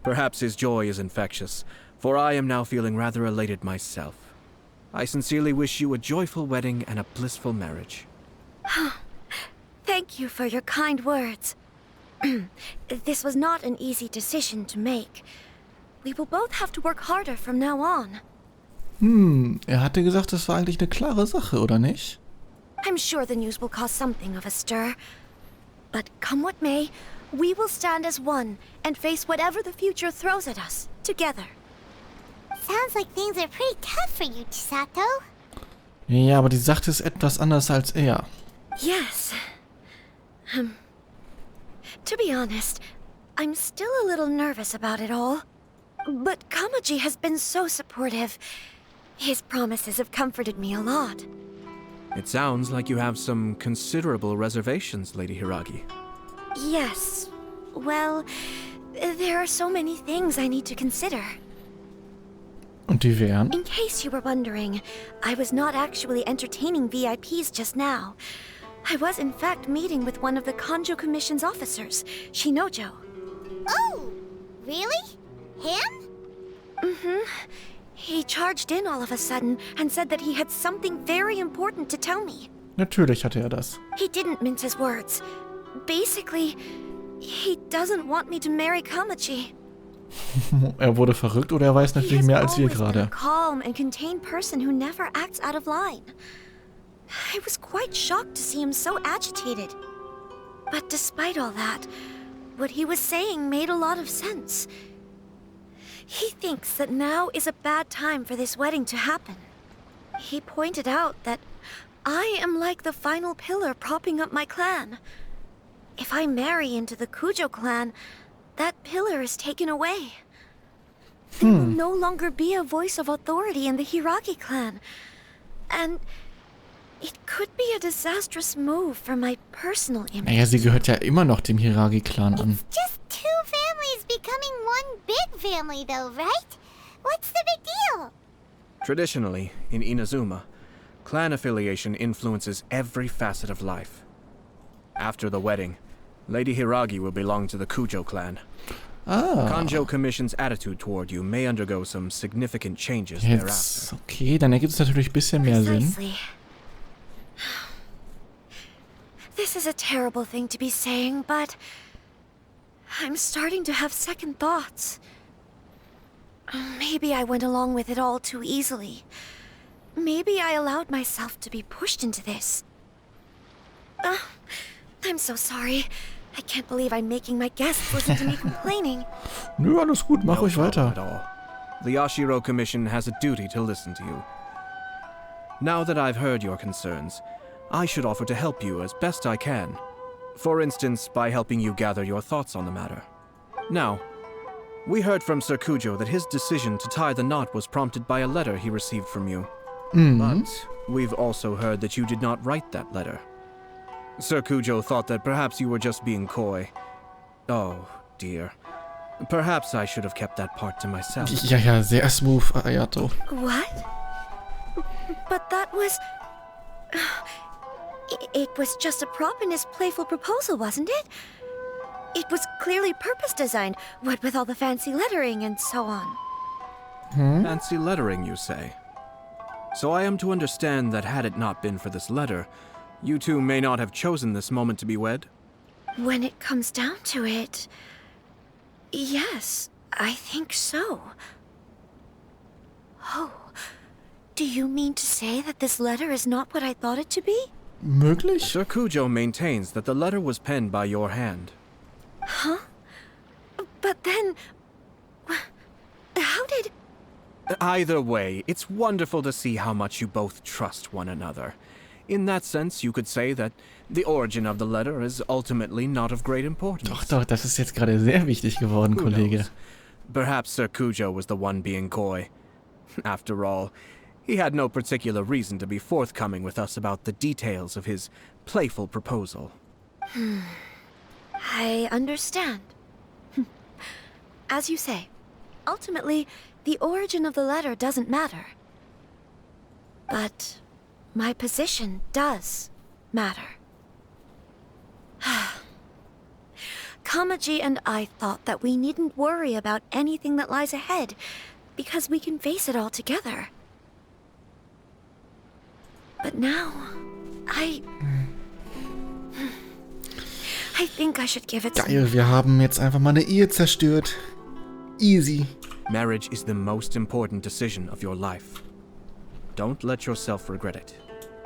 Perhaps his joy is infectious, for I am now feeling rather elated myself. I sincerely wish you a joyful wedding and a blissful marriage. Thank you for your kind words. This was not an easy decision to make. We will both have to work harder from now on. Er hatte gesagt, das war eigentlich eine klare Sache, oder nicht? I'm sure the news will cause something of a stir. But come what may, we will stand as one and face whatever the future throws at us, together. Sounds like things are pretty tough for you, Chisato. Ja, aber die Sache ist etwas anders als er. Yes. To be honest, I'm still a little nervous about it all. But Kamaji has been so supportive. His promises have comforted me a lot. It sounds like you have some considerable reservations, Lady Hiragi. Yes. Well, there are so many things I need to consider. Und die wären? In case you were wondering, I was not actually entertaining VIPs just now. I was in fact meeting with one of the Kanjo Commission's officers, Shinojo. Oh, really? Him? Mm-hmm. He charged in all of a sudden and said that he had something very important to tell me. Natürlich hatte er das. He didn't mince his words. Basically, he doesn't want me to marry Kamaji. Er wurde verrückt oder er weiß natürlich mehr als wir gerade. A calm and contained person who never acts out of line. I was quite shocked to see him so agitated. But despite all that, what he was saying made a lot of sense. He thinks that now is a bad time for this wedding to happen. He pointed out that I am like the final pillar propping up my clan. If I marry into the Kujo clan, that pillar is taken away. There will no longer be a voice of authority in the Hiragi clan. And it could be a disastrous move for my personal image. Naja, sie gehört ja immer noch dem Hiragi-Clan an. It's just two families becoming one big family though, right? What's the big deal? Traditionally, in Inazuma, clan affiliation influences every facet of life. After the wedding, Lady Hiragi will belong to the Kujo clan. Ah. Kanjo Commission's attitude toward you may undergo some significant changes thereafter. Okay, dann ergibt es natürlich ein bisschen mehr Sinn. This is a terrible thing to be saying, but I'm starting to have second thoughts. Maybe I went along with it all too easily. maybe I allowed myself to be pushed into this. I'm so sorry. I can't believe I'm making my guests listen to me complaining. Nö, alles gut, mach ruhig weiter. The Yashiro Commission has a duty to listen to you. Now that I've heard your concerns, I should offer to help you as best I can. For instance, by helping you gather your thoughts on the matter. Now, we heard from Sir Kujo that his decision to tie the knot was prompted by a letter he received from you. But we've also heard that you did not write that letter. Sir Kujo thought that perhaps you were just being coy. Oh, dear. Perhaps I should have kept that part to myself. Ja, sehr smooth, Ayato. What? But that was... It was just a prop in his playful proposal, wasn't it? It was clearly purpose-designed, what with all the fancy lettering and so on. Fancy lettering, you say? So I am to understand that had it not been for this letter, you two may not have chosen this moment to be wed? When it comes down to it... Yes, I think so. Oh, do you mean to say that this letter is not what I thought it to be? Möglich? Sir Kujo maintains that the letter was penned by your hand. Huh? But then... How did... Either way, it's wonderful to see how much you both trust one another. In that sense, you could say that the origin of the letter is ultimately not of great importance. Doch, das ist jetzt gerade sehr wichtig geworden, Kollege. Perhaps Sir Kujo was the one being coy. After all, he had no particular reason to be forthcoming with us about the details of his playful proposal. I understand. As you say, ultimately, the origin of the letter doesn't matter. But my position does matter. Kamaji and I thought that we needn't worry about anything that lies ahead, because we can face it all together. But now, I think I should give it some... Geil, wir haben jetzt einfach mal eine Ehe zerstört. Easy. Marriage is the most important decision of your life. Don't let yourself regret it.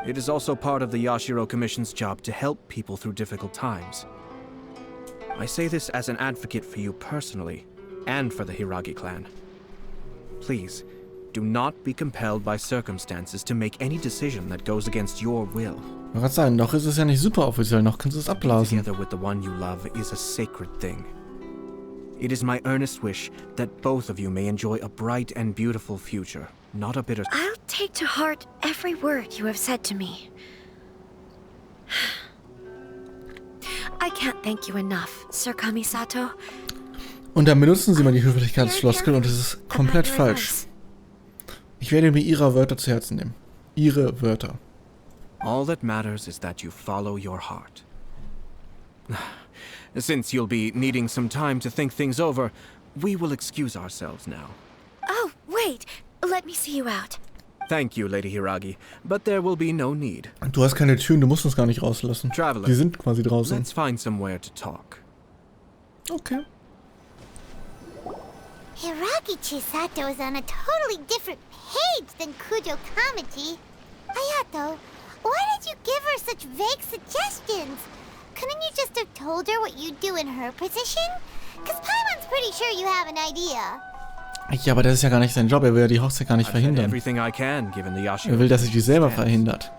It is also part of the Yashiro Commission's job to help people through difficult times. I say this as an advocate for you personally, and for the Hiragi clan. Please, do not be compelled by circumstances to make any decision that goes against your will. Was sagen, noch ist es ja nicht super offiziell, noch kannst du es abblasen. Together with the one you love is a sacred thing. It is my earnest wish that both of you may enjoy a bright and beautiful future, not a bitter... I'll take to heart every word you have said to me. I can't thank you enough, Sir Kamisato. Und dann benutzen sie mal die Höflichkeitsfloskel und es ist komplett falsch. Ich werde mir ihre Wörter zu Herzen nehmen. Ihre Wörter. All that matters is that you follow your heart. Since you'll be needing some time to think things over, we will excuse ourselves now. Oh, wait. Let me see you out. Thank you, Lady Hiragi, but there will be no need. Du hast keine Türen, du musst uns gar nicht rauslassen. Traveler, wir sind quasi draußen. Let's find somewhere to talk. Okay. Hiragi Chisato is on a totally different page than Kujo Kamaji. Ayato, why did you give her such vague suggestions? Couldn't you just have told her what you'd do in her position? Because Paimon's pretty sure you have an idea. Ja, aber das ist ja gar nicht sein Job. Er will ja die Hochzeit gar nicht verhindern. Er will, dass sie die selber verhindert.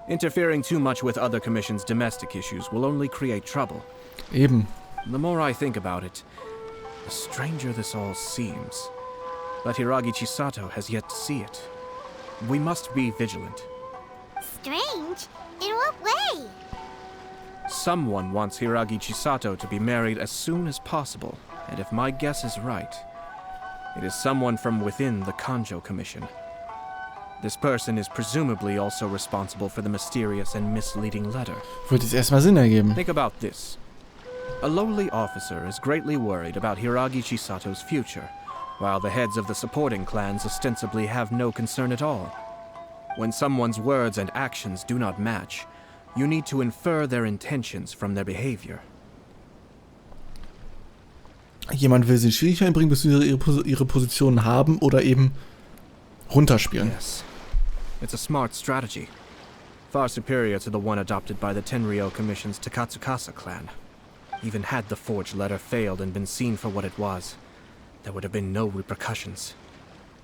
Interfering too much with other commissions' domestic issues will only create trouble. Eben. The more I think about it, the stranger this all seems. But Hiragi Chisato has yet to see it. We must be vigilant. Strange? In what way? Someone wants Hiragi Chisato to be married as soon as possible, and if my guess is right, it is someone from within the Kanjo Commission. This person is presumably also responsible for the mysterious and misleading letter. Würde es erstmal Sinn ergeben. Think about this. A lowly officer is greatly worried about Hiragi Chisato's future, while the heads of the supporting clans ostensibly have no concern at all. When someone's words and actions do not match, you need to infer their intentions from their behavior. Jemand will sie in Schwierigkeiten bringen, bis sie ihre Positionen haben oder eben runterspielen. Yes. It's a smart strategy. Far superior to the one adopted by the Tenryou Commission's Takatsukasa clan. Even had the forged letter failed and been seen for what it was, there would have been no repercussions.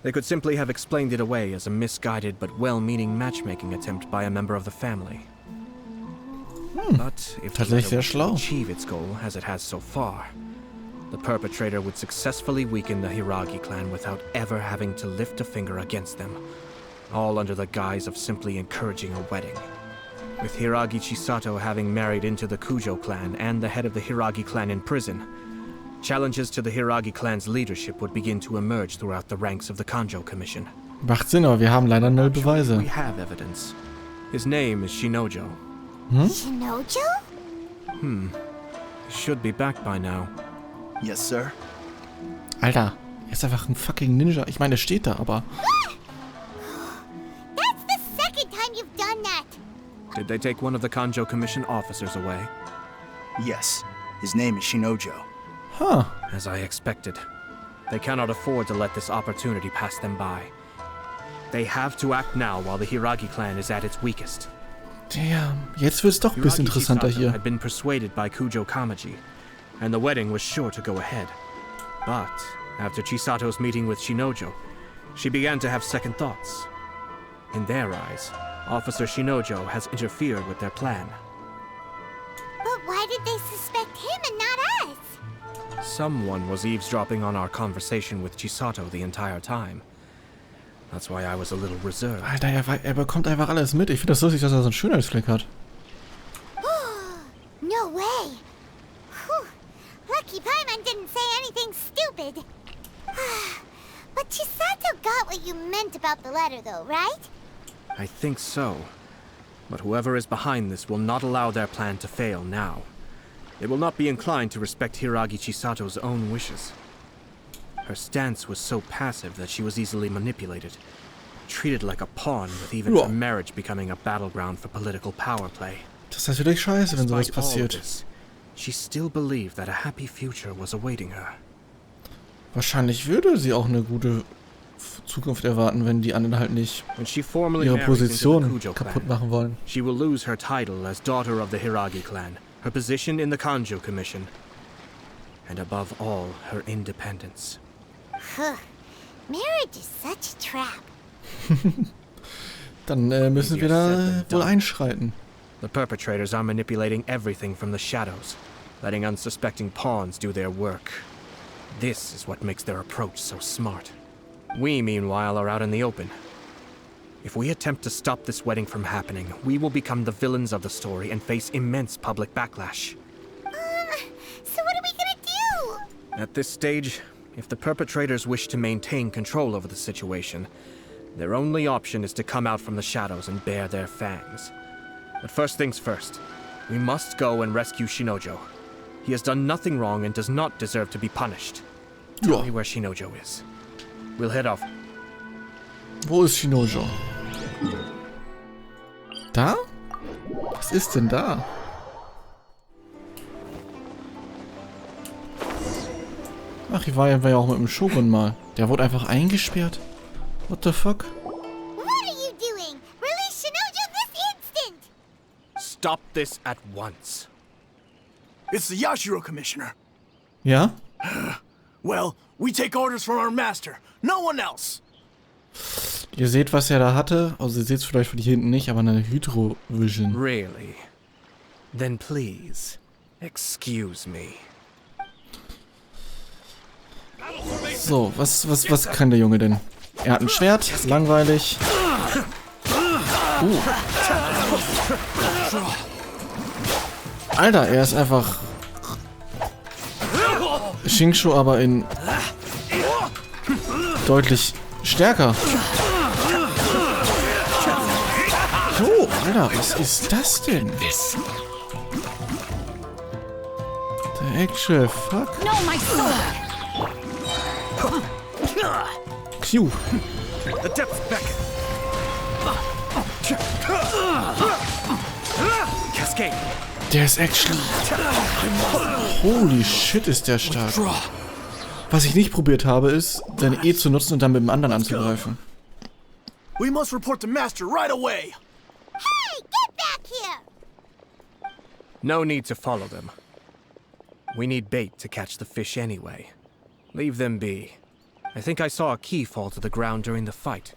They could simply have explained it away as a misguided but well-meaning matchmaking attempt by a member of the family. But if the letter would achieve its goal, as it has so far, the perpetrator would successfully weaken the Hiragi clan without ever having to lift a finger against them, all under the guise of simply encouraging a wedding. With Hiragi Chisato having married into the Kujo clan and the head of the Hiragi clan in prison, challenges to the Hiragi clan's leadership would begin to emerge throughout the ranks of the Kanjo Commission. Macht Sinn, aber wir haben leider null Beweise. We have evidence. His name is Shinojo. Shinojo? Should be back by now. Yes, sir. Alter, er ist einfach ein fucking Ninja. Ich meine, er steht da, aber... That's the second time you've done that! Did they take one of the Kanjo Commission officers away? Yes. His name is Shinojo. Huh. As I expected. They cannot afford to let this opportunity pass them by. They have to act now while the Hiragi clan is at its weakest. Damn, jetzt wird's doch ein bisschen interessanter hier. Had been persuaded by Kujo Kamaji, and the wedding was sure to go ahead. But after Chisato's meeting with Shinojo, she began to have second thoughts. In their eyes, Officer Shinojo has interfered with their plan. But why did they suspect him and not us? Someone was eavesdropping on our conversation with Chisato the entire time. That's why I was a little reserved. Alter, er bekommt einfach alles mit. Ich finde das lustig, dass er so einen Schönheitsfleck hat. No way. Whew. Lucky Paimon didn't say anything stupid. But Chisato got what you meant about the letter though, right? I think so. But whoever is behind this will not allow their plan to fail now. They will not be inclined to respect Hiragi Chisato's own wishes. Her stance was so passive that she was easily manipulated, treated like a pawn, with even her marriage becoming a battleground for political power play. Das ist natürlich scheiße, wenn sowas passiert. She still believed that a happy future was awaiting her. Wahrscheinlich würde sie auch eine gute Zukunft erwarten, wenn die anderen halt nicht ihre Position kaputt machen wollen. She will lose her title as daughter of the Hiragi clan, her position in the Kanjo Commission, and above all, her independence. Marriage is such a trap. Dann müssen wir da wohl einschreiten. The perpetrators are manipulating everything from the shadows, letting unsuspecting pawns do their work. This is what makes their approach so smart. We, meanwhile, are out in the open. If we attempt to stop this wedding from happening, we will become the villains of the story and face immense public backlash. So what are we gonna do? At this stage, if the perpetrators wish to maintain control over the situation, their only option is to come out from the shadows and bare their fangs. But first things first, we must go and rescue Shinojo. He has done nothing wrong and does not deserve to be punished. Tell me where Shinojo is. We'll head off. Wo ist Shinojo? Da? Was ist denn da? Ach, hier war ja auch mit dem Shogun mal. Der wurde einfach eingesperrt. What the fuck? What are you doing? Release Shinojo this instant! Stop this at once. It's the Yashiro Commissioner. Ja? Well, we take orders from our master. No one else. Ihr seht, was er da hatte. Also ihr seht es vielleicht von hier hinten nicht, aber eine Hydro-Vision. Really? Then please, excuse me. So, was kann der Junge denn? Er hat ein Schwert, langweilig. Alter, er ist einfach Shinshu, aber in deutlich stärker. Oh, Alter, was ist das denn? Der actual fuck. Q. Der ist actually... Holy shit, ist der stark. Was ich nicht probiert habe, ist, seine E zu nutzen und dann mit dem anderen anzugreifen. We must report to Master right away! Hey, get back here! No need to follow them. We need bait to catch the fish anyway. Leave them be. I think I saw a key fall to the ground during the fight.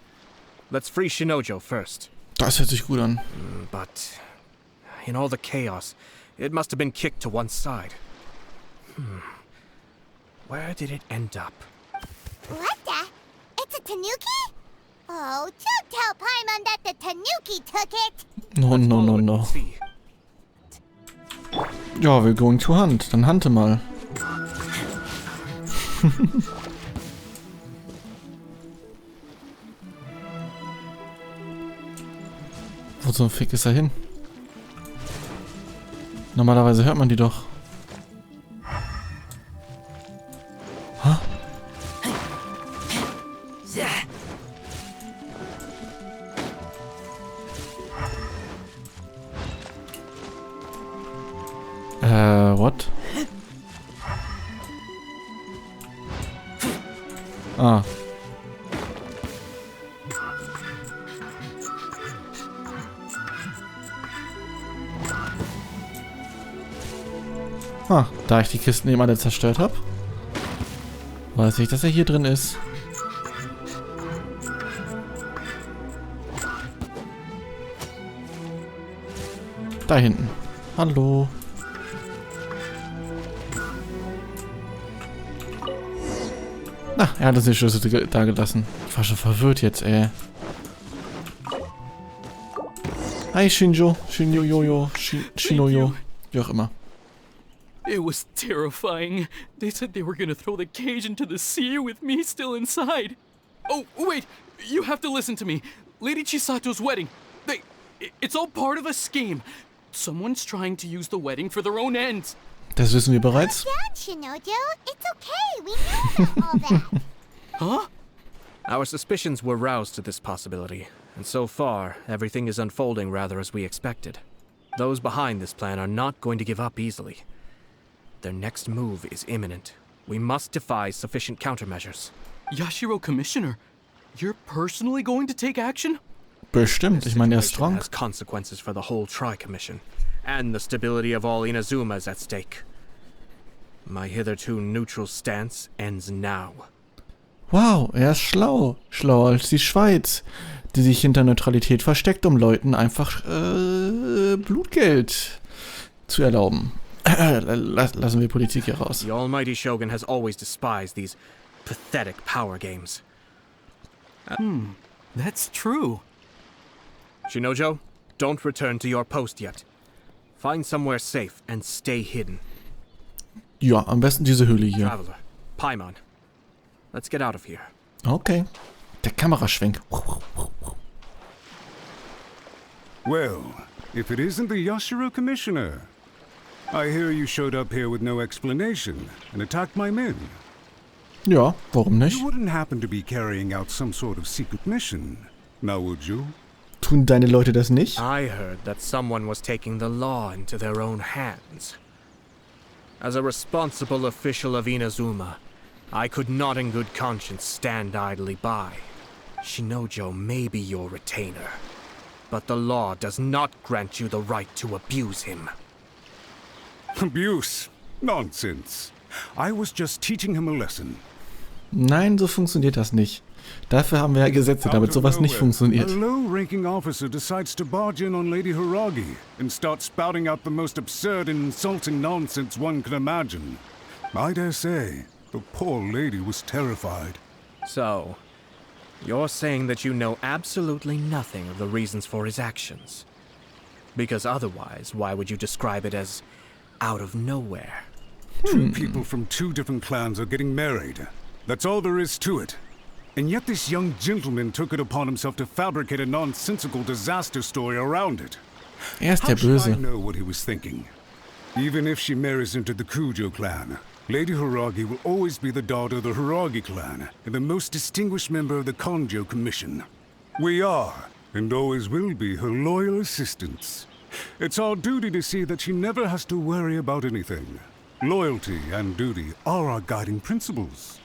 Let's free Shinojo first. Das hört sich gut an. But in all the chaos, it must have been kicked to one side. Where did it end up? What the? It's a tanuki? Oh, don't tell Paimon that the tanuki took it! No. Ja, we're going to hunt. Dann hunte mal. Wo zum Fick ist er hin? Normalerweise hört man die doch. Ha? What? Ah. Da ich die Kisten eben alle zerstört habe, weiß ich, dass er hier drin ist. Da hinten. Hallo. Na, er hat uns die Schlüssel da gelassen. Ich war schon verwirrt jetzt, ey. Hi, Shinjo. Shinoyo. Wie auch immer. It was terrifying. They said they were gonna throw the cage into the sea with me still inside. Oh, wait. You have to listen to me. Lady Chisato's wedding. It's all part of a scheme. Someone's trying to use the wedding for their own ends. Das wissen wir bereits. Calm down, Shinojo. It's okay. We know about all that. Huh? Our suspicions were roused to this possibility, and so far, everything is unfolding rather as we expected. Those behind this plan are not going to give up easily. Their next move is imminent. We must devise sufficient countermeasures. Yashiro Commissioner, you're personally going to take action? Bestimmt, ich meine, er ist strong. Has consequences for the whole Tri-Commission, and the stability of all Inazuma is at stake. My hitherto neutral stance ends now. Wow, er ist schlau. Schlauer als die Schweiz, die sich hinter Neutralität versteckt, um Leuten einfach Blutgeld zu erlauben. Lassen wir Politik hier raus. The almighty Shogun has always despised these pathetic power games. That's true. Shinojo, don't return to your post yet. Find somewhere safe and stay hidden. Ja, am besten diese Höhle hier. Traveler, Paimon, let's get out of here. Okay. Der Kameraschwenk. Well, if it isn't the Yashiro Commissioner. I hear you showed up here with no explanation and attacked my men. Ja, warum nicht? You wouldn't happen to be carrying out some sort of secret mission, now would you? Tun deine Leute das nicht? I heard that someone was taking the law into their own hands. As a responsible official of Inazuma, I could not in good conscience stand idly by. Shinojo may be your retainer, but the law does not grant you the right to abuse him. Abuse? Nonsense. I was just teaching him a lesson. Nein, so funktioniert das nicht. Dafür haben wir ja Gesetze, damit sowas nicht funktioniert. A low-ranking officer decides to barge in on Lady Hiragi and start spouting out the most absurd and insulting nonsense one can imagine. I dare say, the poor lady was terrified. So, you're saying that you know absolutely nothing of the reasons for his actions? Because otherwise, why would you describe it as out of nowhere? Two people from two different clans are getting married. That's all there is to it. And yet this young gentleman took it upon himself to fabricate a nonsensical disaster story around it. Er ist der How should Böse. I know what he was thinking? Even if she marries into the Kujo clan, Lady Hiragi will always be the daughter of the Hiragi clan and the most distinguished member of the Konjo Commission. We are, and always will be, her loyal assistants. It's our duty to see that she never has to worry about anything. Loyalty and duty are our guiding principles.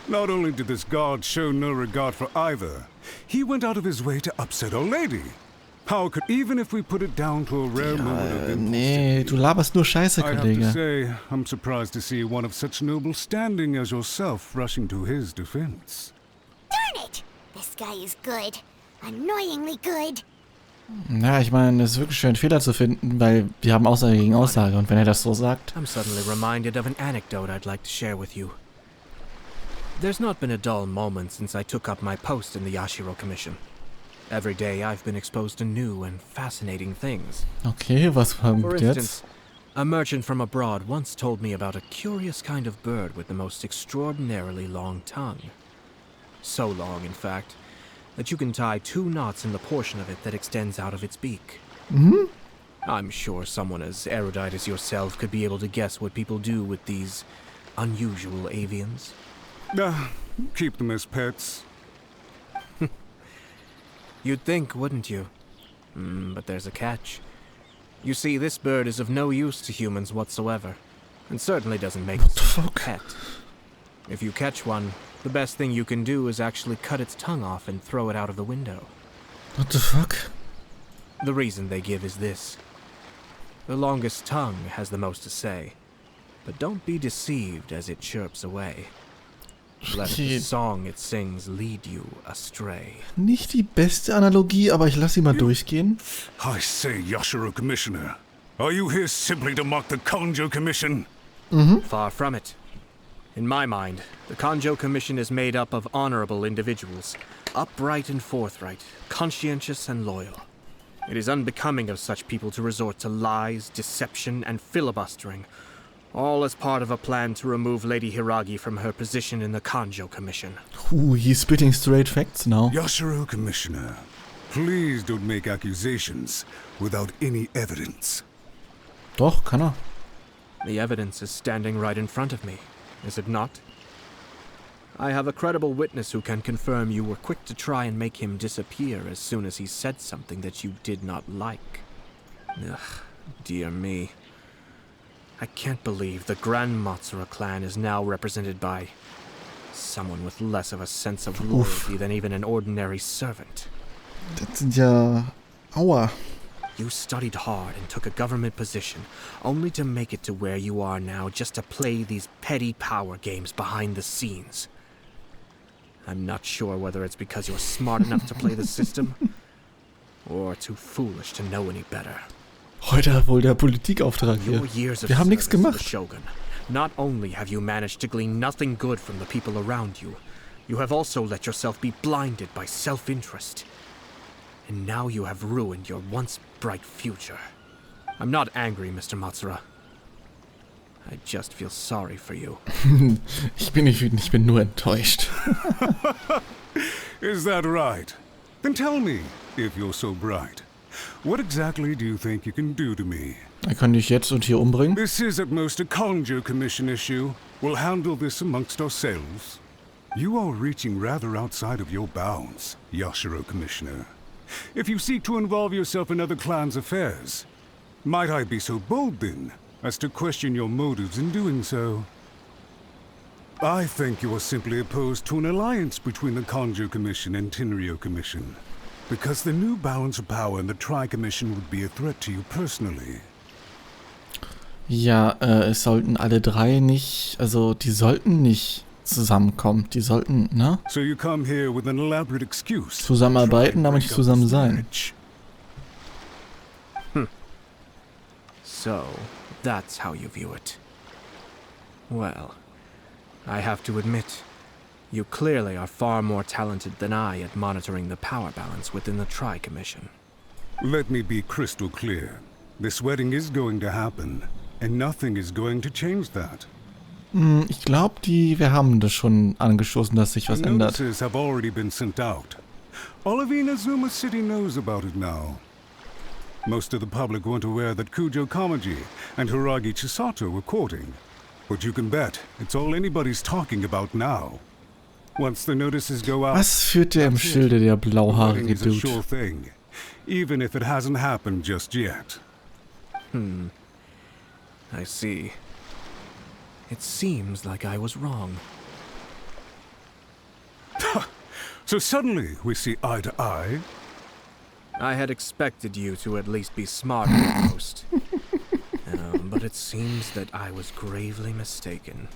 Not only did this guard show no regard for either, he went out of his way to upset our lady. How could, even if we put it down to a rare moment of impulse. Nee, du laberst nur Scheiße, I have to Kollege. say, I'm surprised to see one of such noble standing as yourself rushing to his defense. Darn it! This guy is good. Annoyingly good. Ja, ich meine, es ist wirklich schwer, einen Fehler zu finden, weil wir haben Aussage gegen Aussage. Und wenn er das so sagt... I'm suddenly reminded of an anecdote I'd like to share with you. There's not been a dull moment since I took up my post in the Yashiro Commission. Every day I've been exposed to new and fascinating things. Okay, was kommt For jetzt? instance, a merchant from abroad once told me about a curious kind of bird with the most extraordinarily long tongue. So long, in fact, that you can tie 2 knots in the portion of it that extends out of its beak. Mhm. I'm sure someone as erudite as yourself could be able to guess what people do with these unusual avians. Keep them as pets. You'd think, wouldn't you? But there's a catch. You see, this bird is of no use to humans whatsoever, and certainly doesn't make it a pet. If you catch one, the best thing you can do is actually cut its tongue off and throw it out of the window. What the fuck? The reason they give is this. The longest tongue has the most to say, but don't be deceived as it chirps away. Let the song it sings lead you astray. Nicht die beste Analogie, aber ich lass sie mal durchgehen. I say, Yashiro Commissioner, are you here simply to mock the Kanjo Commission? Far from it. In my mind, the Kanjo Commission is made up of honorable individuals, upright and forthright, conscientious and loyal. It is unbecoming of such people to resort to lies, deception, and filibustering, all as part of a plan to remove Lady Hiragi from her position in the Kanjo Commission. Ooh, he's spitting straight facts now. Yashiro Commissioner, please don't make accusations without any evidence. Doch, kann er. The evidence is standing right in front of me, is it not? I have a credible witness who can confirm you were quick to try and make him disappear as soon as he said something that you did not like. Ugh, dear me. I can't believe the Grand Matsura clan is now represented by someone with less of a sense of loyalty than even an ordinary servant. Das sind ja... Aua. You studied hard and took a government position, only to make it to where you are now just to play these petty power games behind the scenes. I'm not sure whether it's because you're smart enough to play the system, or too foolish to know any better. Heute wohl der Politikauftrag hier. Wir haben nichts gemacht. Shogun. Not only have you managed to glean nothing good from the people around you, you have also let yourself be blinded by self-interest. And now you have ruined your once bright future. I'm not angry, Mr. Matsura. I just feel sorry for you. Ich bin nicht wütend, ich bin nur enttäuscht. Is that right? Then tell me, if you're so bright. What exactly do you think you can do to me? Er kann dich jetzt und hier umbringen. This is at most a Kanjo Commission issue. We'll handle this amongst ourselves. You are reaching rather outside of your bounds, Yashiro Commissioner. If you seek to involve yourself in other clans' affairs, might I be so bold then as to question your motives in doing so? I think you are simply opposed to an alliance between the Kanjo Commission and Tenryo Commission. Because the new balance of power in the Tri-Commission would be a threat to you personally. Ja, es sollten alle drei nicht, also die sollten nicht zusammenkommen. Die sollten, ne? So you come here with an elaborate excuse. Zusammenarbeiten, aber nicht zusammen sein. So, that's how you view it. Well, I have to admit, you clearly are far more talented than I at monitoring the power balance within the Tri-Commission. Let me be crystal clear. This wedding is going to happen, and nothing is going to change that. Ich glaube, wir haben das schon angestoßen, dass sich was ändert. Notices have already been sent out. All of Inazuma City knows about it now. Most of the public weren't aware that Kujo Kamaji and Hiragi Chisato were courting. But you can bet it's all anybody's talking about now. Once the notices go out, was führt der im Schilde, der blauhaarige is a Dude? sure thing, even if it hasn't happened just yet. I see. It seems like I was wrong. So suddenly we see eye to eye. I had expected you to at least be smarter than most. But it seems that I was gravely mistaken.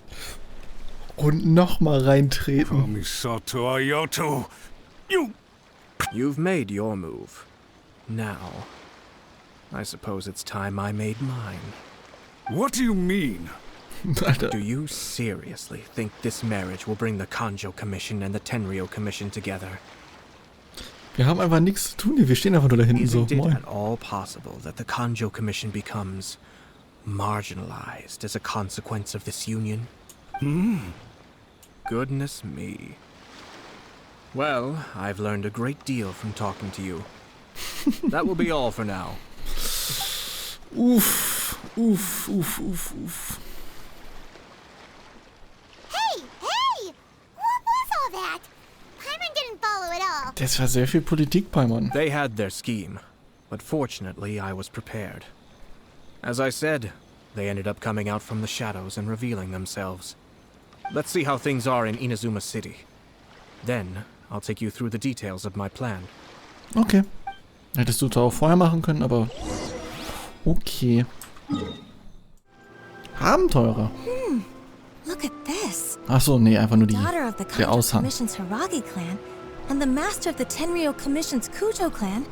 Und nochmal reintreten. Kamisato Ayato, You've made your move. Now, I suppose it's time I made mine. What do you mean? Do you seriously think this marriage will bring the Kanjo Commission and the Tenryou Commission together? Wir haben einfach nichts zu tun hier. Wir stehen einfach nur da hinten so. Isn't it Moin. at all possible that the Kanjo Commission becomes marginalized as a consequence of this union? Goodness me. Well, I've learned a great deal from talking to you. That will be all for now. Uff, uff, uff, uff, uff. Hey! What was all that? Paimon didn't follow it all. Das war sehr viel Politik, Paimon. They had their scheme, but fortunately I was prepared. As I said, they ended up coming out from the shadows and revealing themselves. Let's see how things are in Inazuma City. Then, I'll take you through the details of my plan. Okay. Hättest du es auch vorher machen können, aber... Okay. Abenteurer. Look at this. Ach so, nee, einfach nur die, Daughter of the der Kanjo Aushang. Commission's Hiragi clan and the master of the Tenryou Commission's Kujo clan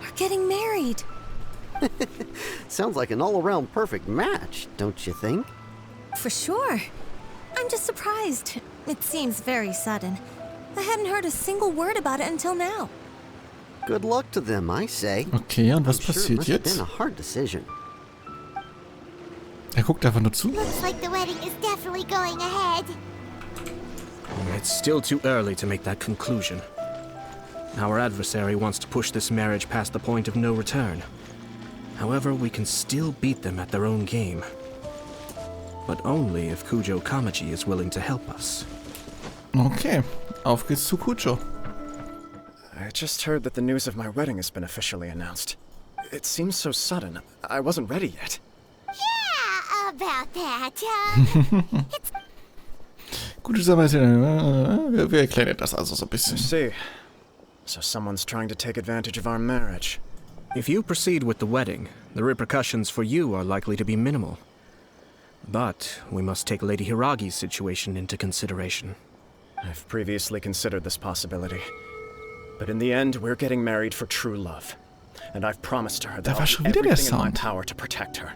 are getting married. Sounds like an all-around perfect match, don't you think? For sure. I'm just surprised. It seems very sudden. I hadn't heard a single word about it until now. Good luck to them, I say. Okay, und was I'm sure it passiert must have jetzt? been a hard decision. Er guckt einfach nur zu. Looks like the wedding is definitely going ahead. It's still too early to make that conclusion. Our adversary wants to push this marriage past the point of no return. However, we can still beat them at their own game. But only if Kujo Kamaji is willing to help us. Okay, auf geht's zu Kujo. I just heard that the news of my wedding has been officially announced. It seems so sudden. I wasn't ready yet. Yeah, about that. Gute Sache, wir erklären das also so ein bisschen. See, so someone's trying to take advantage of our marriage. If you proceed with the wedding, the repercussions for you are likely to be minimal. But we must take Lady Hiragi's situation into consideration. I've previously considered this possibility. But in the end, we're getting married for true love. And I've promised her that I'll do everything in my power to protect her.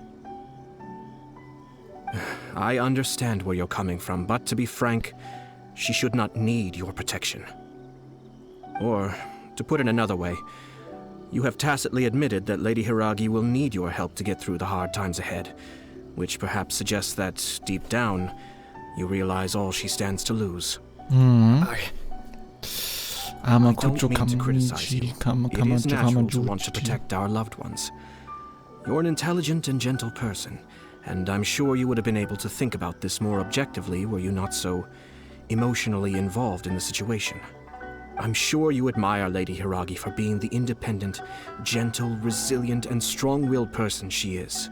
I understand where you're coming from, but to be frank, she should not need your protection. Or, to put it another way, you have tacitly admitted that Lady Hiragi will need your help to get through the hard times ahead, which perhaps suggests that, deep down, you realize all she stands to lose. I don't mean to criticize you. It is natural to want to protect our loved ones. You're an intelligent and gentle person, and I'm sure you would have been able to think about this more objectively were you not so emotionally involved in the situation. I'm sure you admire Lady Hiragi for being the independent, gentle, resilient, and strong-willed person she is.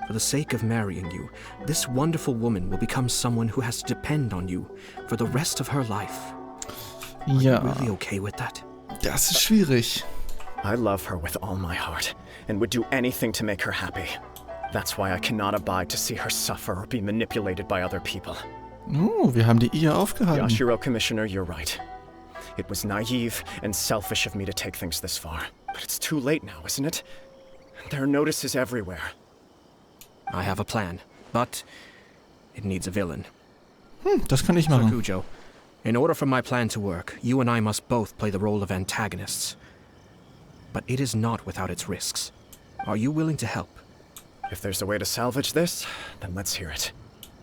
For the sake of marrying you, this wonderful woman will become someone who has to depend on you for the rest of her life. Ja. Are you really okay with that? Das ist schwierig. I love her with all my heart, and would do anything to make her happy. That's why I cannot abide to see her suffer or be manipulated by other people. Oh, wir haben die Ehe aufgehalten. Yashiro, Commissioner, you're right. It was naive and selfish of me to take things this far. But it's too late now, isn't it? There are notices everywhere. I have a plan, but it needs a villain. Das kann ich machen. So, Kujo, in order for my plan to work, you and I must both play the role of antagonists. But it is not without its risks. Are you willing to help? If there's a way to salvage this, then let's hear it.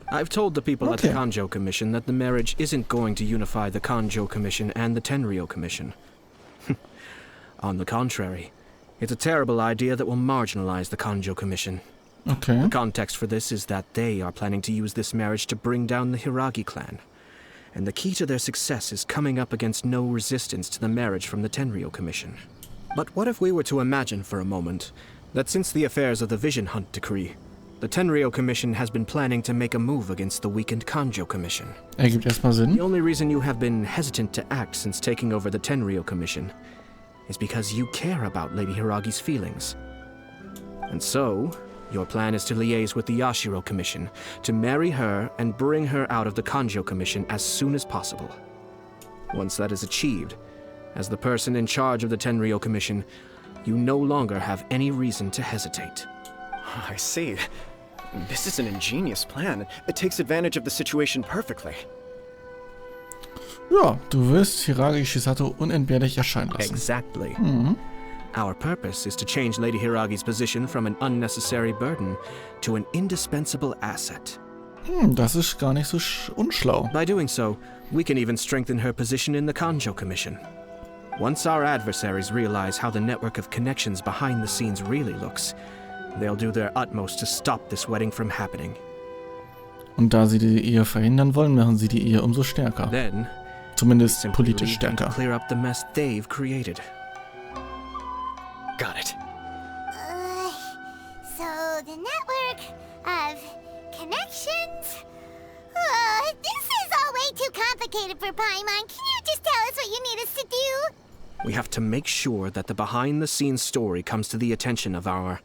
I've told the people at the Kanjo Commission that the marriage isn't going to unify the Kanjo Commission and the Tenryou Commission. On the contrary, it's a terrible idea that will marginalize the Kanjo Commission. Okay. The context for this is that they are planning to use this marriage to bring down the Hiragi clan. And the key to their success is coming up against no resistance to the marriage from the Tenryou Commission. But what if we were to imagine for a moment that since the affairs of the Vision Hunt decree, The Tenryou Commission has been planning to make a move against the weakened Kanjo Commission. Ergibt erstmal Sinn. The only reason you have been hesitant to act since taking over the Tenryou Commission is because you care about Lady Hiragi's feelings. And so, your plan is to liaise with the Yashiro Commission, to marry her and bring her out of the Kanjo Commission as soon as possible. Once that is achieved, as the person in charge of the Tenryou Commission, you no longer have any reason to hesitate. I see. This is an ingenious plan. It takes advantage of the situation perfectly. Ja, du wirst Hiragi Chisato unentbehrlich erscheinen lassen. Exactly. Our purpose is to change Lady Hiragi's position from an unnecessary burden to an indispensable asset. Das ist gar nicht so unschlau. By doing so, we can even strengthen her position in the Kanjo Commission. Once our adversaries realize how the network of connections behind the scenes really looks, they'll do their utmost to stop this wedding from happening. Und da sie die Ehe verhindern wollen, machen sie die Ehe umso stärker. Then, zumindest politisch stärker. Clear up the mess they've created. Got it. So the network of connections? This is all way too complicated for Paimon. Can you just tell us what you need us to do? We have to make sure that the behind-the-scenes story comes to the attention of our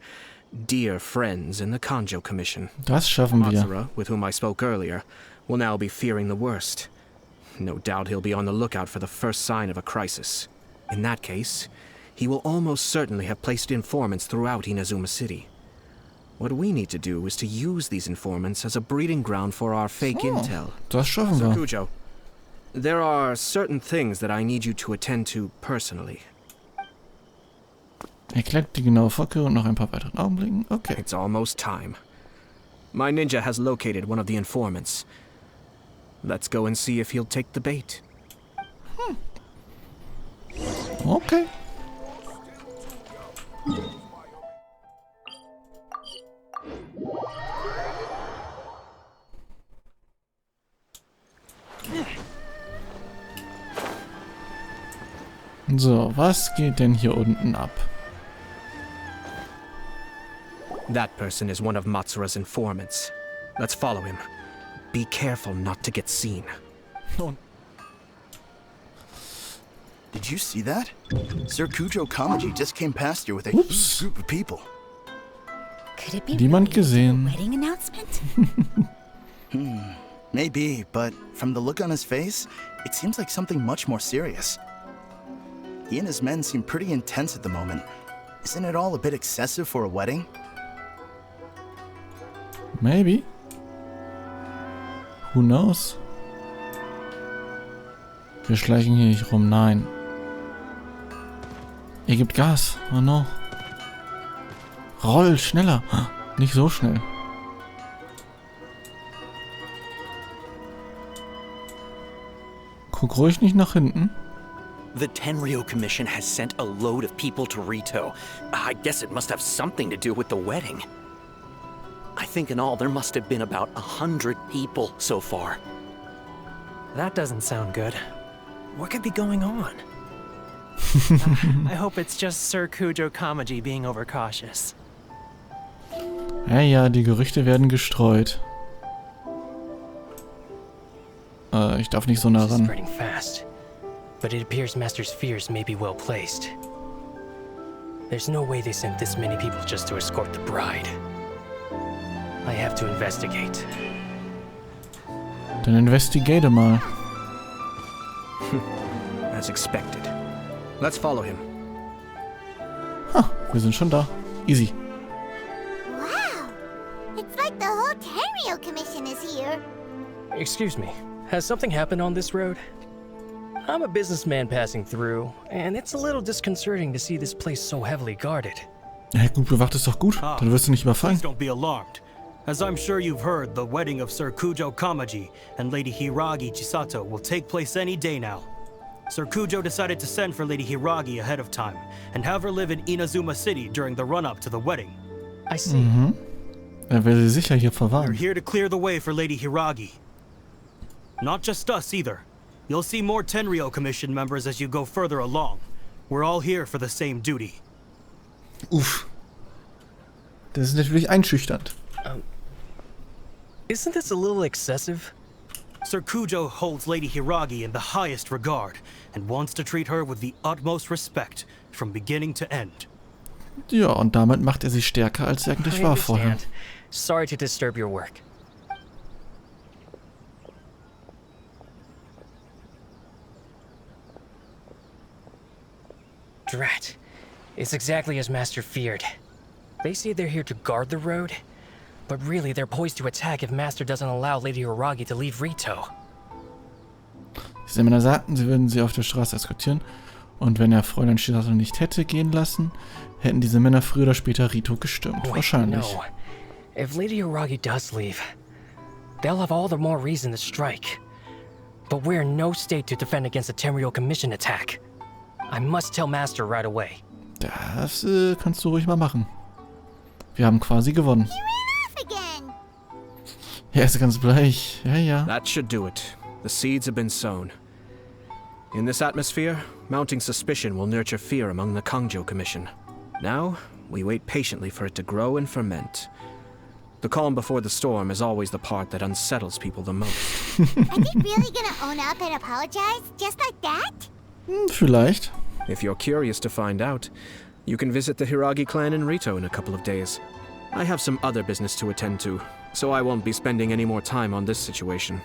dear friends in the Kanjo Commission. Das schaffen wir. Matsura, with whom I spoke earlier, will now be fearing the worst. No doubt he'll be on the lookout for the first sign of a crisis. In that case, he will almost certainly have placed informants throughout Inazuma City. What we need to do is to use these informants as a breeding ground for our fake intel. Das schaffen wir. Sakujo, there are certain things that I need you to attend to personally. Erklärt die genaue Vorkehrung noch ein paar weiteren Augenblicken. Okay. It's almost time. My ninja has located one of the informants. Let's go and see if he'll take the bait. Okay. So, was geht denn hier unten ab? That person is one of Matsura's informants. Let's follow him. Be careful not to get seen. Did you see that? Sir Kujo Kamaji just came past here with a huge group of people. Could it be Niemand gesehen. a wedding announcement? Maybe, but from the look on his face, it seems like something much more serious. He and his men seem pretty intense at the moment. Isn't it all a bit excessive for a wedding? Maybe. Who knows? Wir schleichen hier nicht rum, nein. Ihr gebt Gas. Oh no. Roll, schneller. Nicht so schnell. Guck ruhig nicht nach hinten. The Tenryou Commission has sent a load of people to Rito. I guess it must have something to do with the wedding. I think in all there must have been about 100 people so far. That doesn't sound good. What could be going on? I hope it's just Sir Kujo Kamaji being overcautious. Ja, die Gerüchte werden gestreut. Ich darf nicht so nah ran. Spreading fast, but it appears Master's fears may be well placed. There's no way they sent this many people just to escort the bride. I have to investigate. Dann investigate mal. As expected. Let's follow him. Wir sind schon da. Easy. Wow! It's like the whole Tenryou Commission is here. Excuse me, has something happened on this road? I'm a businessman passing through, and it's a little disconcerting to see this place so heavily guarded. Ja, gut bewacht ist doch gut. Dann wirst du nicht überfallen. Please don't be alarmed. As I'm sure you've heard, the wedding of Sir Kujo Kamaji and Lady Hiragi Chisato will take place any day now. Sir Kujo decided to send for Lady Hiragi ahead of time and have her live in Inazuma City during the run-up to the wedding. I see. Er will sie sicher hier We're verwahren. here to clear the way for Lady Hiragi. Not just us either. You'll see more Tenryou Commission members as you go further along. We're all here for the same duty. Uff. Das ist natürlich einschüchternd. Isn't this a little excessive? Sir Kujo holds Lady Hiragi in the highest regard and wants to treat her with the utmost respect from beginning to end. Ja, und damit macht sie stärker, als sie eigentlich war vorher. Sorry to disturb your work. Drat. It's exactly as Master feared. They say they're here to guard the road, but really they're poised to attack if Master doesn't allow Lady Hiragi to leave Rito. Diese Männer sagten, sie würden sie auf der Straße eskortieren, und wenn er Fräulein Chisato nicht hätte gehen lassen, hätten diese Männer früher oder später Rito gestürmt. Wahrscheinlich. No. If Lady Hiragi does leave, they'll have all the more reason to strike. But we're in no state to defend against a Tenryou Commission attack. I must tell Master right away. Das kannst du ruhig mal machen. Wir haben quasi gewonnen. Ja, ist ganz bleich. Ja, ja. That should do it. The seeds have been sown. In this atmosphere, mounting suspicion will nurture fear among the Kangjo Commission. Now, we wait patiently for it to grow and ferment. The calm before the storm is always the part that unsettles people the most. Are they really gonna own up and apologize? Just like that? Vielleicht. If you're curious to find out, you can visit the Hiragi clan in Rito in a couple of days. I have some other business to attend to, so I won't be spending any more time on this situation.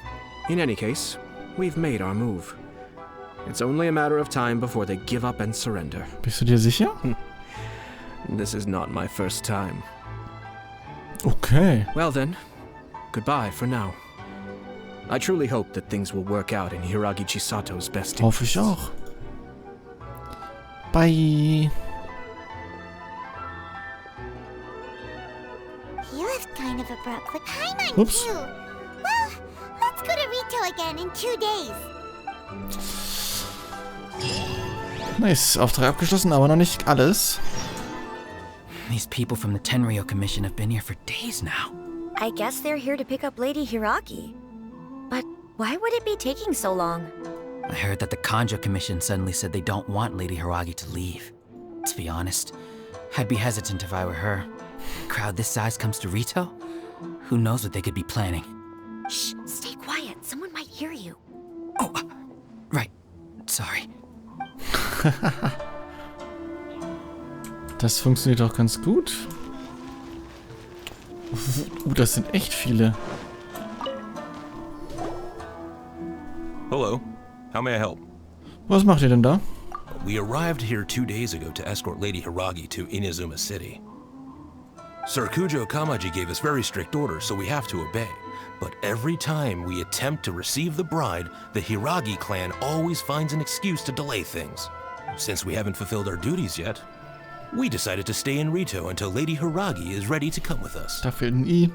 In any case, we've made our move. It's only a matter of time before they give up and surrender. Bist du dir sicher? This is not my first time. Okay. Well then, goodbye for now. I truly hope that things will work out in Hiragi Chisato's best interest. Hoffe ich auch. Bye. He left kind of abruptly. Hi, mine Oops. too. Well, let's go to Rito again in 2 days. Nice. Auftrag abgeschlossen, aber noch nicht alles. These people from the Tenryou Commission have been here for days now. I guess they're here to pick up Lady Hiragi. But why would it be taking so long? I heard that the Kangjo Commission suddenly said they don't want Lady Hiragi to leave. To be honest, I'd be hesitant if I were her. A crowd this size comes to Rito? Who knows what they could be planning? Shh, stay quiet. Someone might hear you. Oh, right. Sorry. Das funktioniert auch ganz gut. Das sind echt viele. Hello. How may I help? Was macht ihr denn da? We arrived here 2 days ago to escort Lady Hiragi to Inazuma City. Sir Kujo Kamaji gave us very strict orders, so we have to obey. But every time we attempt to receive the bride, the Hiragi clan always finds an excuse to delay things. Since we haven't fulfilled our duties yet, we decided to stay in Rito until Lady Hiragi is ready to come with us. Da fehlt ein I.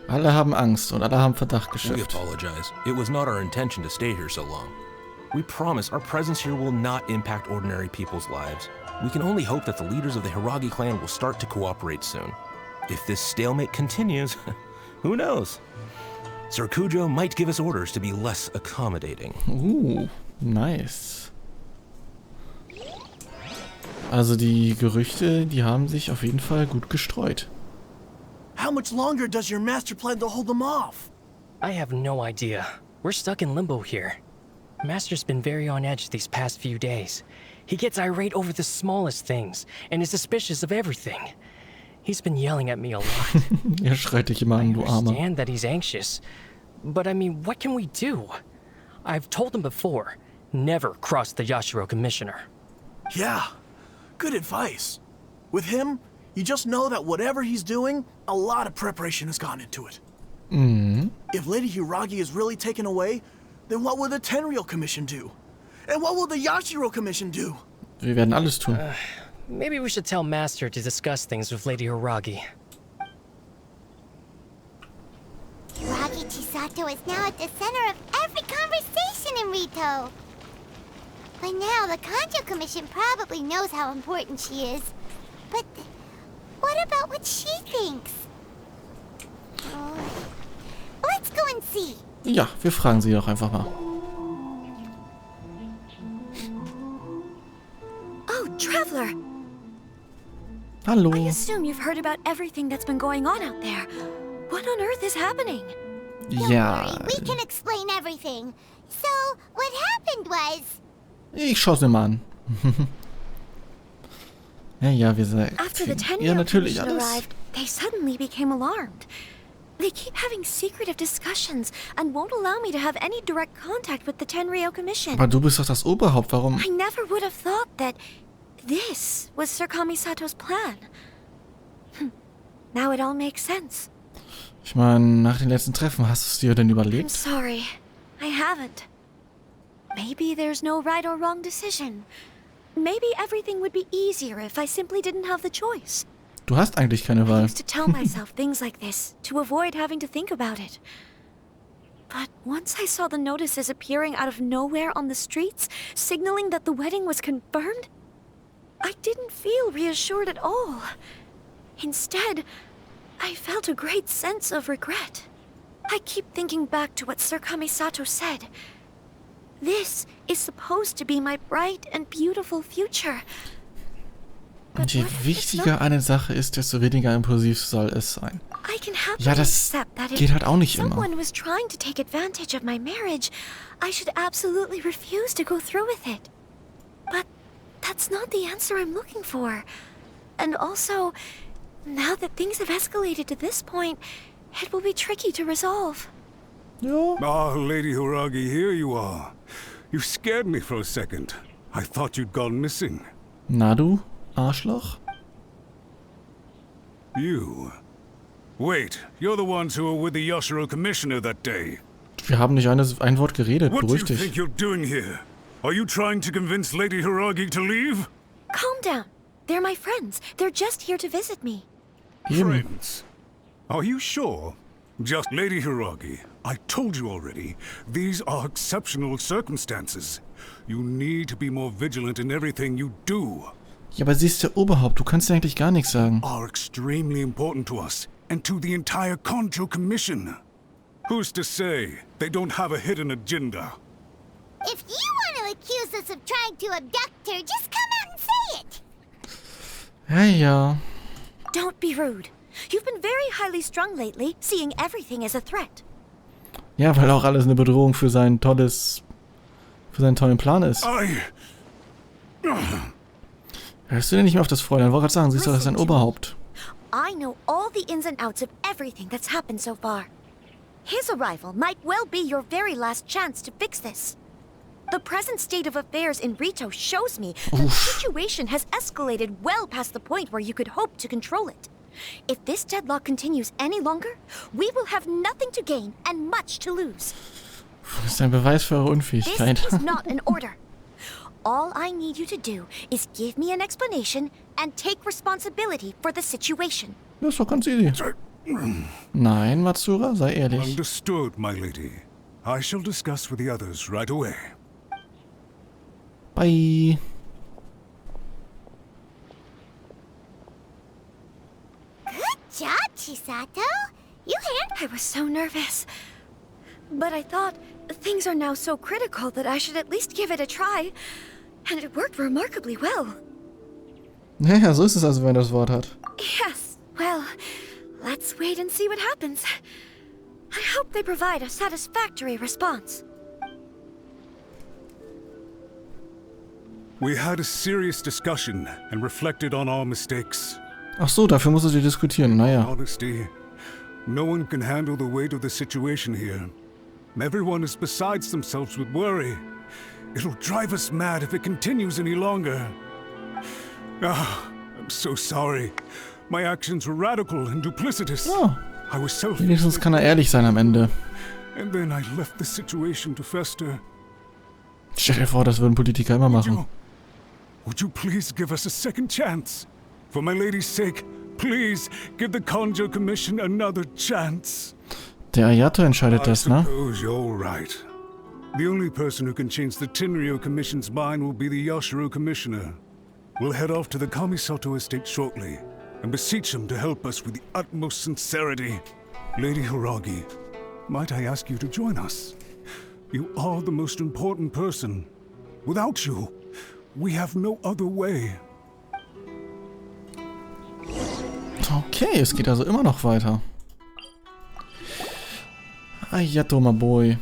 Alle haben Angst und alle haben Verdacht We geschöpft. apologize. It was not our intention to stay here so long. We promise our presence here will not impact ordinary people's lives. We can only hope that the leaders of the Hiragi clan will start to cooperate soon. If this stalemate continues, who knows? Sir Kujo might give us orders to be less accommodating. Nice. Also die Gerüchte, die haben sich auf jeden Fall gut gestreut. How much longer does your master plan to hold them off? I have no idea. We're stuck in limbo here. Master's been very on edge these past few days. He gets irate over the smallest things and is suspicious of everything. He's been yelling at me a lot. Er schreit dich immer an, du I Armer. understand that he's anxious, but I mean, what can we do? I've told him before, never cross the Yashiro Commissioner. Yeah, good advice. With him, you just know that whatever he's doing, a lot of preparation has gone into it. If Lady Hiragi is really taken away, then what will the Tenryou Commission do? And what will the Yashiro Commission do? Wir werden alles tun. Maybe we should tell Master to discuss things with Lady Hiragi. Hiragi Chisato is now at the center of every conversation in Rito. By now, the Kangjo Commission probably knows how important she is. But what about what she thinks? Let's go and see. Ja, wir fragen sie doch einfach mal. Oh, Traveler! Hallo. I assume you've heard about everything that's been going on out there. What on earth is happening? Ja. We can explain everything. So, what happened was... Ich schau's mir mal an. Ja, wir sagen. After the Ja, natürlich Tenryou alles. arrived, they suddenly became alarmed. They keep having secretive discussions and won't allow me to have any direct contact with the Tenryou Commission. Aber du bist doch das Oberhaupt, warum? I never would have thought that this was Sir Kamisato's plan. Now it all makes sense. Ich meine, nach den letzten Treffen, hast du es dir denn I'm überlegt? sorry, I haven't. Maybe there's no right or wrong decision. Maybe everything would be easier if I simply didn't have the choice. Du hast eigentlich keine I Wahl. used to tell myself things like this to avoid having to think about it. But once I saw the notices appearing out of nowhere on the streets, signaling that the wedding was confirmed, I didn't feel reassured at all. Instead, I felt a great sense of regret. I keep thinking back to what Sir Kamisato said. This is supposed to be my bright and beautiful future. Und je wichtiger eine Sache ist, desto weniger impulsiv soll es sein. I can happily Ja, das accept that geht halt auch nicht immer. someone was trying to take advantage of my marriage, I should absolutely refuse to go through with it. But that's not the answer I'm looking for. And also, now that things have escalated to this point, it will be tricky to resolve. Ah, Lady Hiragi, here you are. You scared me for a second. I thought you'd gone missing. Na du, Arschloch? You. Wait, you're the ones who were with the Yashiro Commissioner that day. Wir haben nicht ein Wort geredet, What do beruhig you dich. think you're doing here? Are you trying to convince Lady Hiragi to leave? Calm down. They're my friends. They're just here to visit me. Friends? Are you sure? Just Lady Hiragi, I told you already, these are exceptional circumstances. You need to be more vigilant in everything you do. Ja, aber sie ist der Oberhaupt, du kannst ja eigentlich gar nichts sagen. Are extremely important to us and to the entire Konjo Commission. Who's to say they don't have a hidden agenda? If you want to accuse us of trying to abduct her, just come out and say it. Ja. Don't be rude. You've been very highly strung lately, seeing everything as a threat. Ja, weil auch alles eine Bedrohung für seinen tollen Plan ist. Hörst du denn nicht mehr auf das Fräulein? Ich wollte gerade sagen, sie ist doch das ein Oberhaupt. I know all the ins and outs of everything that's happened so far. His arrival might well be your very last chance to fix this. The present state of affairs in Rito shows me that the situation has escalated well past the point where you could hope to control it. If this deadlock continues any longer, we will have nothing to gain and much to lose. Das ist ein Beweis für eure Unfähigkeit. This is not an order. All I need you to do is give me an explanation and take responsibility for the situation. Das ist doch ganz easy. Nein, Matsura, sei ehrlich. Understood, my lady. I shall discuss with the others right away. Bye. Good job, Chisato. You handled... I was so nervous. But I thought things are now so critical that I should at least give it a try. And it worked remarkably well. Naja, so ist es also, wenn er das Wort hat. Yes, well, let's wait and see what happens. I hope they provide a satisfactory response. We had a serious discussion and reflected on our mistakes. Ach so, dafür musst du diskutieren, naja. Honesty, no one can handle the weight of the situation here. Everyone is besides themselves with worry. It'll drive us mad if it continues any longer. Ah, I'm so sorry. My actions were radical and duplicitous. Oh, I was selfish. Wenigstens kann er ehrlich sein am Ende. And then I left the situation to fester. Stell dir vor, das würden Politiker immer machen. Would you please give us a second chance? For my lady's sake, please give the Konjo Commission another chance. Der Ayato entscheidet das, ne? I suppose you're right. The only person who can change the Tenryou Commission's mind will be the Yashiro Commissioner. We'll head off to the Kamisato estate shortly and beseech him to help us with the utmost sincerity. Lady Hiragi, might I ask you to join us? You are the most important person. Without you, we have no other way. Okay, es geht also immer noch weiter. Ayato, my boy.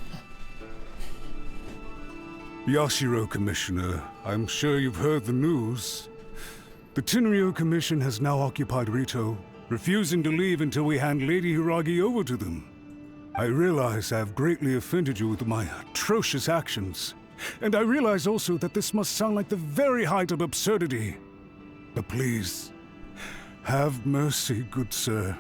Yashiro, Commissioner, I'm sure you've heard the news. The Tenryou Commission has now occupied Rito, refusing to leave until we hand Lady Hiragi over to them. I realize I have greatly offended you with my atrocious actions, and I realize also that this must sound like the very height of absurdity. But please, have mercy, good sir.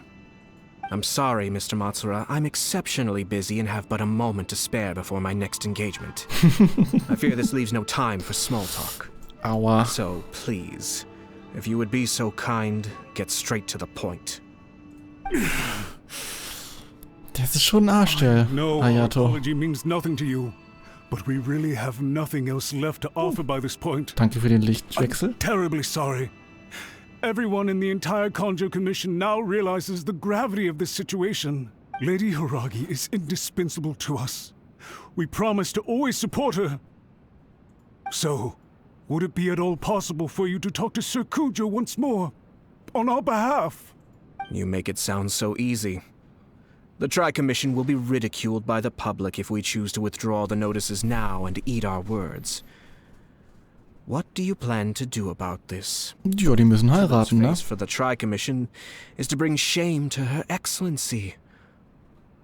I'm sorry, Mr. Matsura. I'm exceptionally busy and have but a moment to spare before my next engagement. I fear this leaves no time for small talk. Aua. So, please, if you would be so kind, get straight to the point. Das ist schon ein Arsch, der No, Ayato. apology means nothing to you. But we really have nothing else left to offer by this point. Danke für den Lichtwechsel. I'm terribly sorry. Everyone in the entire Kanjo Commission now realizes the gravity of this situation. Lady Hiragi is indispensable to us. We promise to always support her. So, would it be at all possible for you to talk to Sir Kujo once more? On our behalf? You make it sound so easy. The Tri-Commission will be ridiculed by the public if we choose to withdraw the notices now and eat our words. What do you plan to do about this? Ja, die müssen heiraten, ne? For the Tri-Commission is to bring shame to Her Excellency.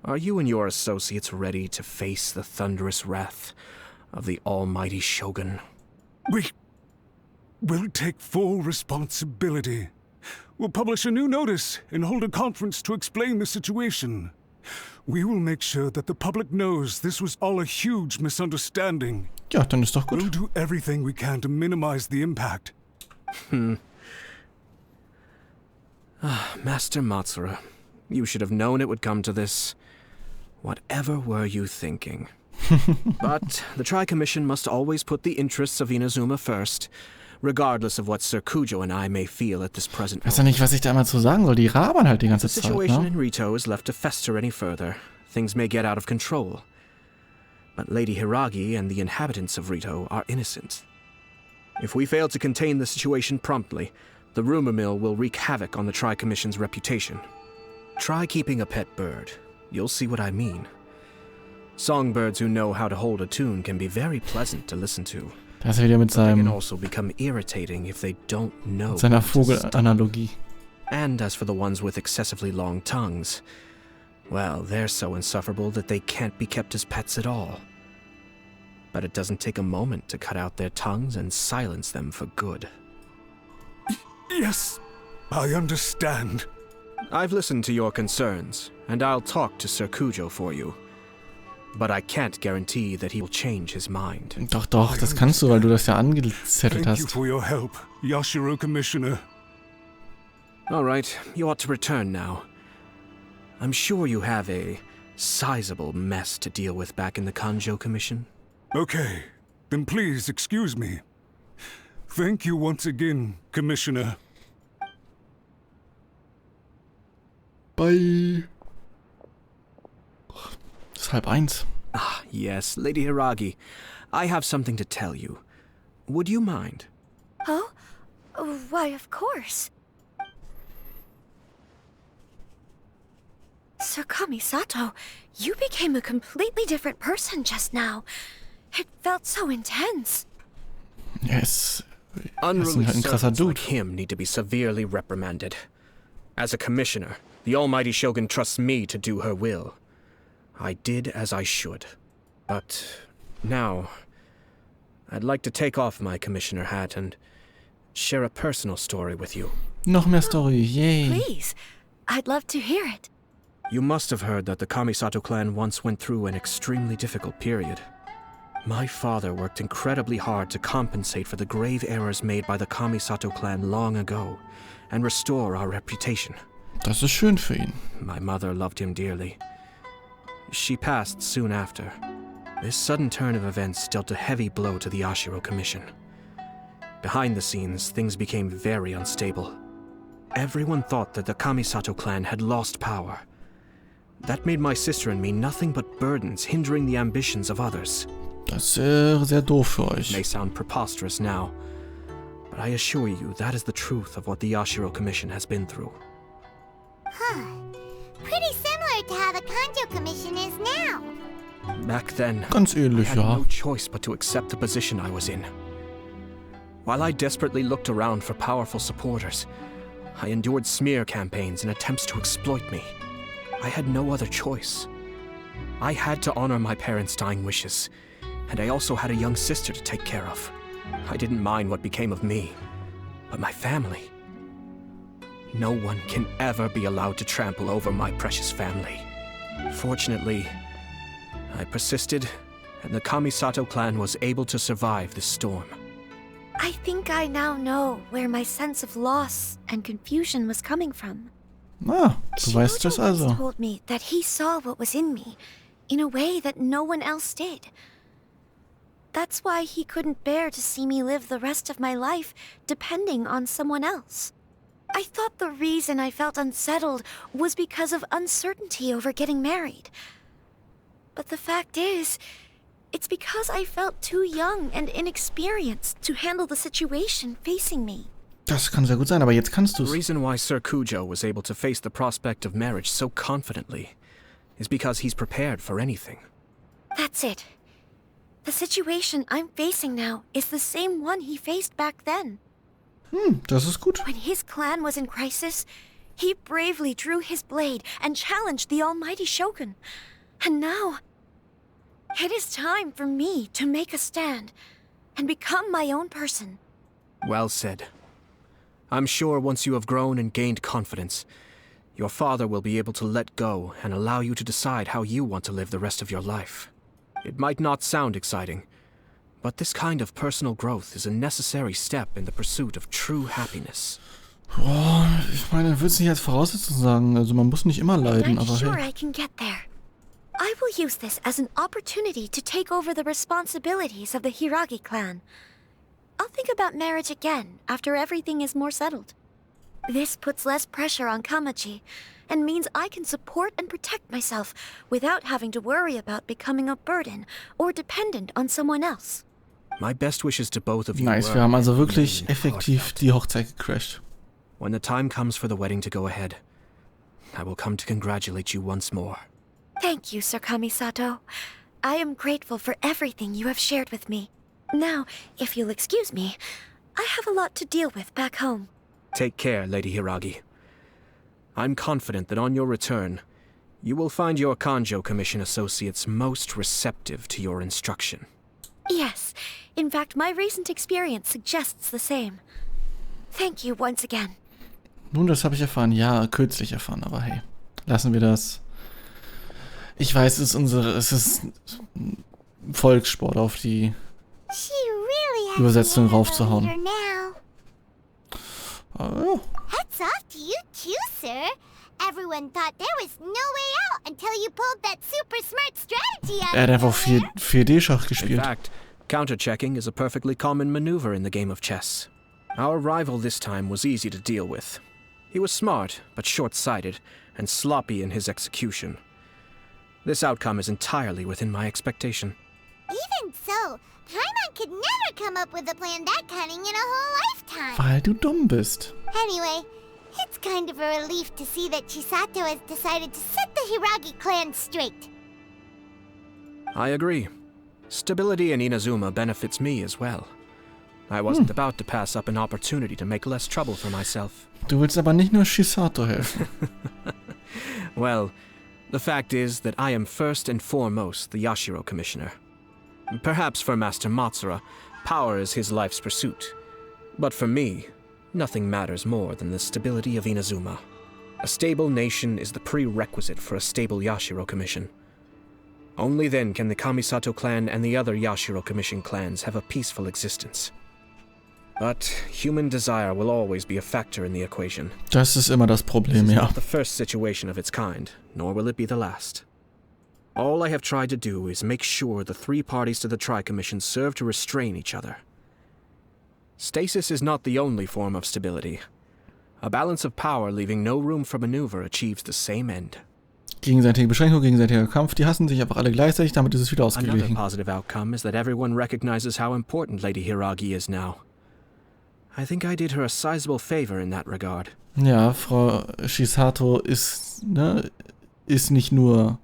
Are you and your associates ready to face the thunderous wrath of the almighty Shogun? We'll take full responsibility. We'll publish a new notice and hold a conference to explain the situation. We will make sure that the public knows this was all a huge misunderstanding. Ja, dann ist doch gut. We'll do everything we can to minimize the impact. Master Matsura, you should have known it would come to this. Whatever were you thinking? But the Tri-Commission must always put the interests of Inazuma first, regardless of what Sir Kujo and I may feel at this present Weiß ja nicht, was ich da immer zu sagen soll. Die rabern halt die ganze Zeit, ne? The situation in Rito is left to fester any further. Things may get out of control. But Lady Hiragi and the inhabitants of Rito are innocent. If we fail to contain the situation promptly, the rumor mill will wreak havoc on the Tri-Commission's reputation. Try keeping a pet bird. You'll see what I mean. Songbirds who know how to hold a tune can be very pleasant to listen to. Da ist er wieder mit seinem, also become irritating if they don't know seiner Vogelanalogie. And as for the ones with excessively long tongues, well, they're so insufferable that they can't be kept as pets at all. But it doesn't take a moment to cut out their tongues and silence them for good. Yes, I understand. I've listened to your concerns, and I'll talk to Sir Kujo for you. But I can't guarantee that he will change his mind. Doch, das kannst du, weil du das ja angezettelt hast. Thank you for your help, Yashiro Commissioner. All right, you ought to return now. I'm sure you have a sizable mess to deal with back in the Kanjo Commission. Okay, then please excuse me. Thank you once again, Commissioner. Bye. Es ist 12:30. Ah, yes, Lady Hiragi. I have something to tell you. Would you mind? Oh? Why, of course. Sir Kamisato, you became a completely different person just now. It felt so intense. Yes. Unruly servants like him need to be severely reprimanded. As a commissioner, the almighty Shogun trusts me to do her will. I did as I should. But now, I'd like to take off my commissioner hat and share a personal story with you. Noch mehr Story, yay. Please, I'd love to hear it. You must have heard that the Kamisato clan once went through an extremely difficult period. My father worked incredibly hard to compensate for the grave errors made by the Kamisato clan long ago and restore our reputation. Das ist schön für ihn. My mother loved him dearly. She passed soon after. This sudden turn of events dealt a heavy blow to the Yashiro Commission. Behind the scenes, things became very unstable. Everyone thought that the Kamisato clan had lost power. That made my sister and me nothing but burdens, hindering the ambitions of others. Das ist sehr doof für euch. It may sound preposterous now, but I assure you that is the truth of what the Yashiro Commission has been through. Huh. Pretty similar to how the Kanjo Commission is now. Back then, Ganz ähnlich, I had ja. no choice but to accept the position I was in. While I desperately looked around for powerful supporters, I endured smear campaigns and attempts to exploit me. I had no other choice. I had to honor my parents' dying wishes, and I also had a young sister to take care of. I didn't mind what became of me, but my family. No one can ever be allowed to trample over my precious family. Fortunately, I persisted, and the Kamisato clan was able to survive this storm. I think I now know where my sense of loss and confusion was coming from. Ah, du weißt es also. He told me that he saw what was in me, in a way that no one else did. That's why he couldn't bear to see me live the rest of my life depending on someone else. I thought the reason I felt unsettled was because of uncertainty over getting married. But the fact is, it's because I felt too young and inexperienced to handle the situation facing me. Das kann sehr gut sein, aber jetzt kannst du's. The reason why Sir Kujo was able to face the prospect of marriage so confidently is because he's prepared for anything. That's it. The situation I'm facing now is the same one he faced back then. Das ist gut. When his clan was in crisis, he bravely drew his blade and challenged the almighty Shogun. And now, it is time for me to make a stand and become my own person. Well said. I'm sure once you have grown and gained confidence, your father will be able to let go and allow you to decide how you want to live the rest of your life. It might not sound exciting, but this kind of personal growth is a necessary step in the pursuit of true happiness. Boah, ich meine, ich würde es nicht als Voraussetzung sagen. Also man muss nicht immer leiden, I'm aber sure hey. I can get there. I will use this as an opportunity to take over the responsibilities of the Hiragi clan. I'll think about marriage again after everything is more settled. This puts less pressure on Kamaji and means I can support and protect myself without having to worry about becoming a burden or dependent on someone else. My best wishes to both of you. Nice, wir haben also wirklich effektiv die Hochzeit gecrashed. When the time comes for the wedding to go ahead, I will come to congratulate you once more. Thank you, Sir Kamisato. I am grateful for everything you have shared with me. Now, if you'll excuse me, I have a lot to deal with back home. Take care, Lady Hiragi. I'm confident that on your return, you will find your Kanjo Commission associates most receptive to your instruction. Yes, in fact, my recent experience suggests the same. Thank you once again. Nun, das habe ich erfahren. Ja, kürzlich erfahren, aber hey, lassen wir das. Ich weiß, es ist Volkssport, auf die Übersetzung raufzuhauen. Hats off to you too, sir. Everyone thought there was no way out until you pulled that super smart strategy out. Er hat einfach 4D-Schach gespielt. In fact, counter-checking is a perfectly common maneuver in the game of chess. Our rival this time was easy to deal with. He was smart, but short-sighted, and sloppy in his execution. This outcome is entirely within my expectation. Even so, Paimon could never come up with a plan that cunning in a whole lifetime. Weil du dumm bist. Anyway, it's kind of a relief to see that Chisato has decided to set the Hiragi clan straight. I agree. Stability in Inazuma benefits me as well. I wasn't about to pass up an opportunity to make less trouble for myself. Du willst aber nicht nur Chisato helfen. Well, the fact is that I am first and foremost the Yashiro Commissioner. Perhaps for Master Matsura, power is his life's pursuit. But for me, nothing matters more than the stability of Inazuma. A stable nation is the prerequisite for a stable Yashiro Commission. Only then can the Kamisato clan and the other Yashiro Commission clans have a peaceful existence. But human desire will always be a factor in the equation. Das ist immer das Problem, This is ja. not the first situation of its kind, nor will it be the last. All I have tried to do is make sure the three parties to the Tri-Commission serve to restrain each other. Stasis is not the only form of stability. A balance of power leaving no room for maneuver achieves the same end. Gegenseitige Beschränkung, gegenseitiger Kampf, die hassen sich einfach alle gleichzeitig, damit ist es wieder Another ausgeglichen. positive outcome is that everyone recognizes how important Lady Hiragi is now. I think I did her a sizable favor in that regard. Ja, Frau Chisato ist nicht nur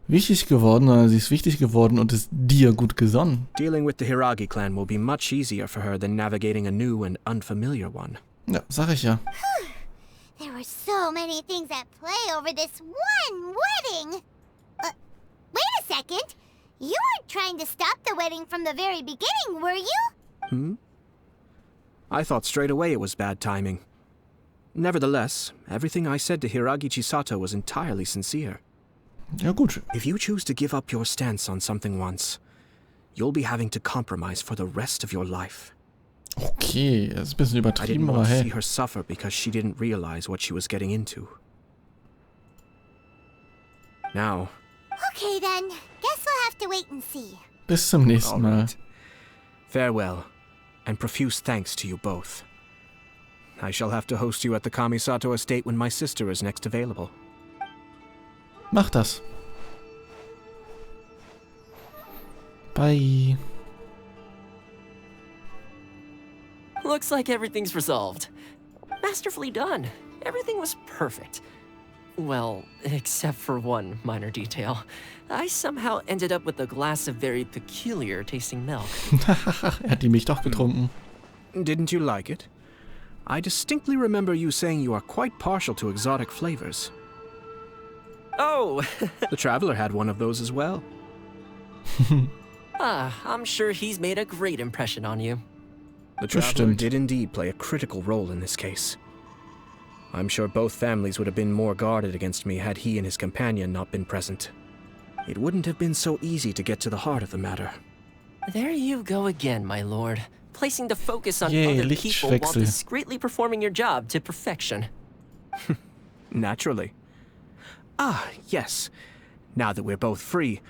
wichtig geworden, sondern sie ist wichtig geworden und ist dir gut gesonnen. Dealing with the Hiragi clan will be much easier for her than navigating a new and unfamiliar one. Ja, sag ich ja. There were so many things at play over this one wedding. Wait a second. You weren't trying to stop the wedding from the very beginning, were you? I thought straight away it was bad timing. Nevertheless, everything I said to Hiragi Chisato was entirely sincere. Ja, gut. If you choose to give up your stance on something once, you'll be having to compromise for the rest of your life. Okay, das ist ein bisschen I übertrieben, didn't aber want to see hey. her suffer because she didn't realize what she was getting into. Now. Okay then. Guess we'll have to wait and see. Bis zum nächsten Mal. Farewell, and profuse thanks to you both. I shall have to host you at the Kamisato estate when my sister is next available. Mach das. Bye. Looks like everything's resolved. Masterfully done. Everything was perfect. Well, except for one minor detail. I somehow ended up with a glass of very peculiar tasting milk. Hat die Milch doch getrunken. Didn't you like it? I distinctly remember you saying you are quite partial to exotic flavors. Oh! The Traveler had one of those as well. I'm sure he's made a great impression on you. The Traveler did indeed play a critical role in this case. I'm sure both families would have been more guarded against me had he and his companion not been present. It wouldn't have been so easy to get to the heart of the matter. There you go again, my lord. Placing the focus on other people while discreetly performing your job to perfection. Naturally. Ah, yes. Now that we're both free,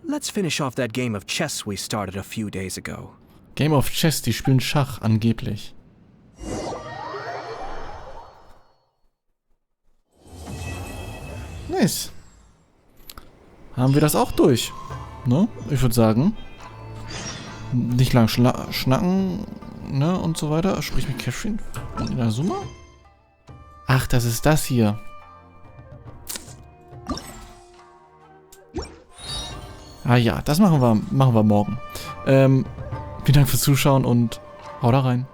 let's finish off that game of chess we started a few days ago. Game of Chess, die spielen Schach, angeblich. Nice. Haben wir das auch durch. Ne? Ich würde sagen, nicht lang schnacken, ne, und so weiter. Sprich mit Catherine in der Summe. Ach, das ist das hier. Ah ja, das machen wir morgen. Vielen Dank fürs Zuschauen und haut da rein.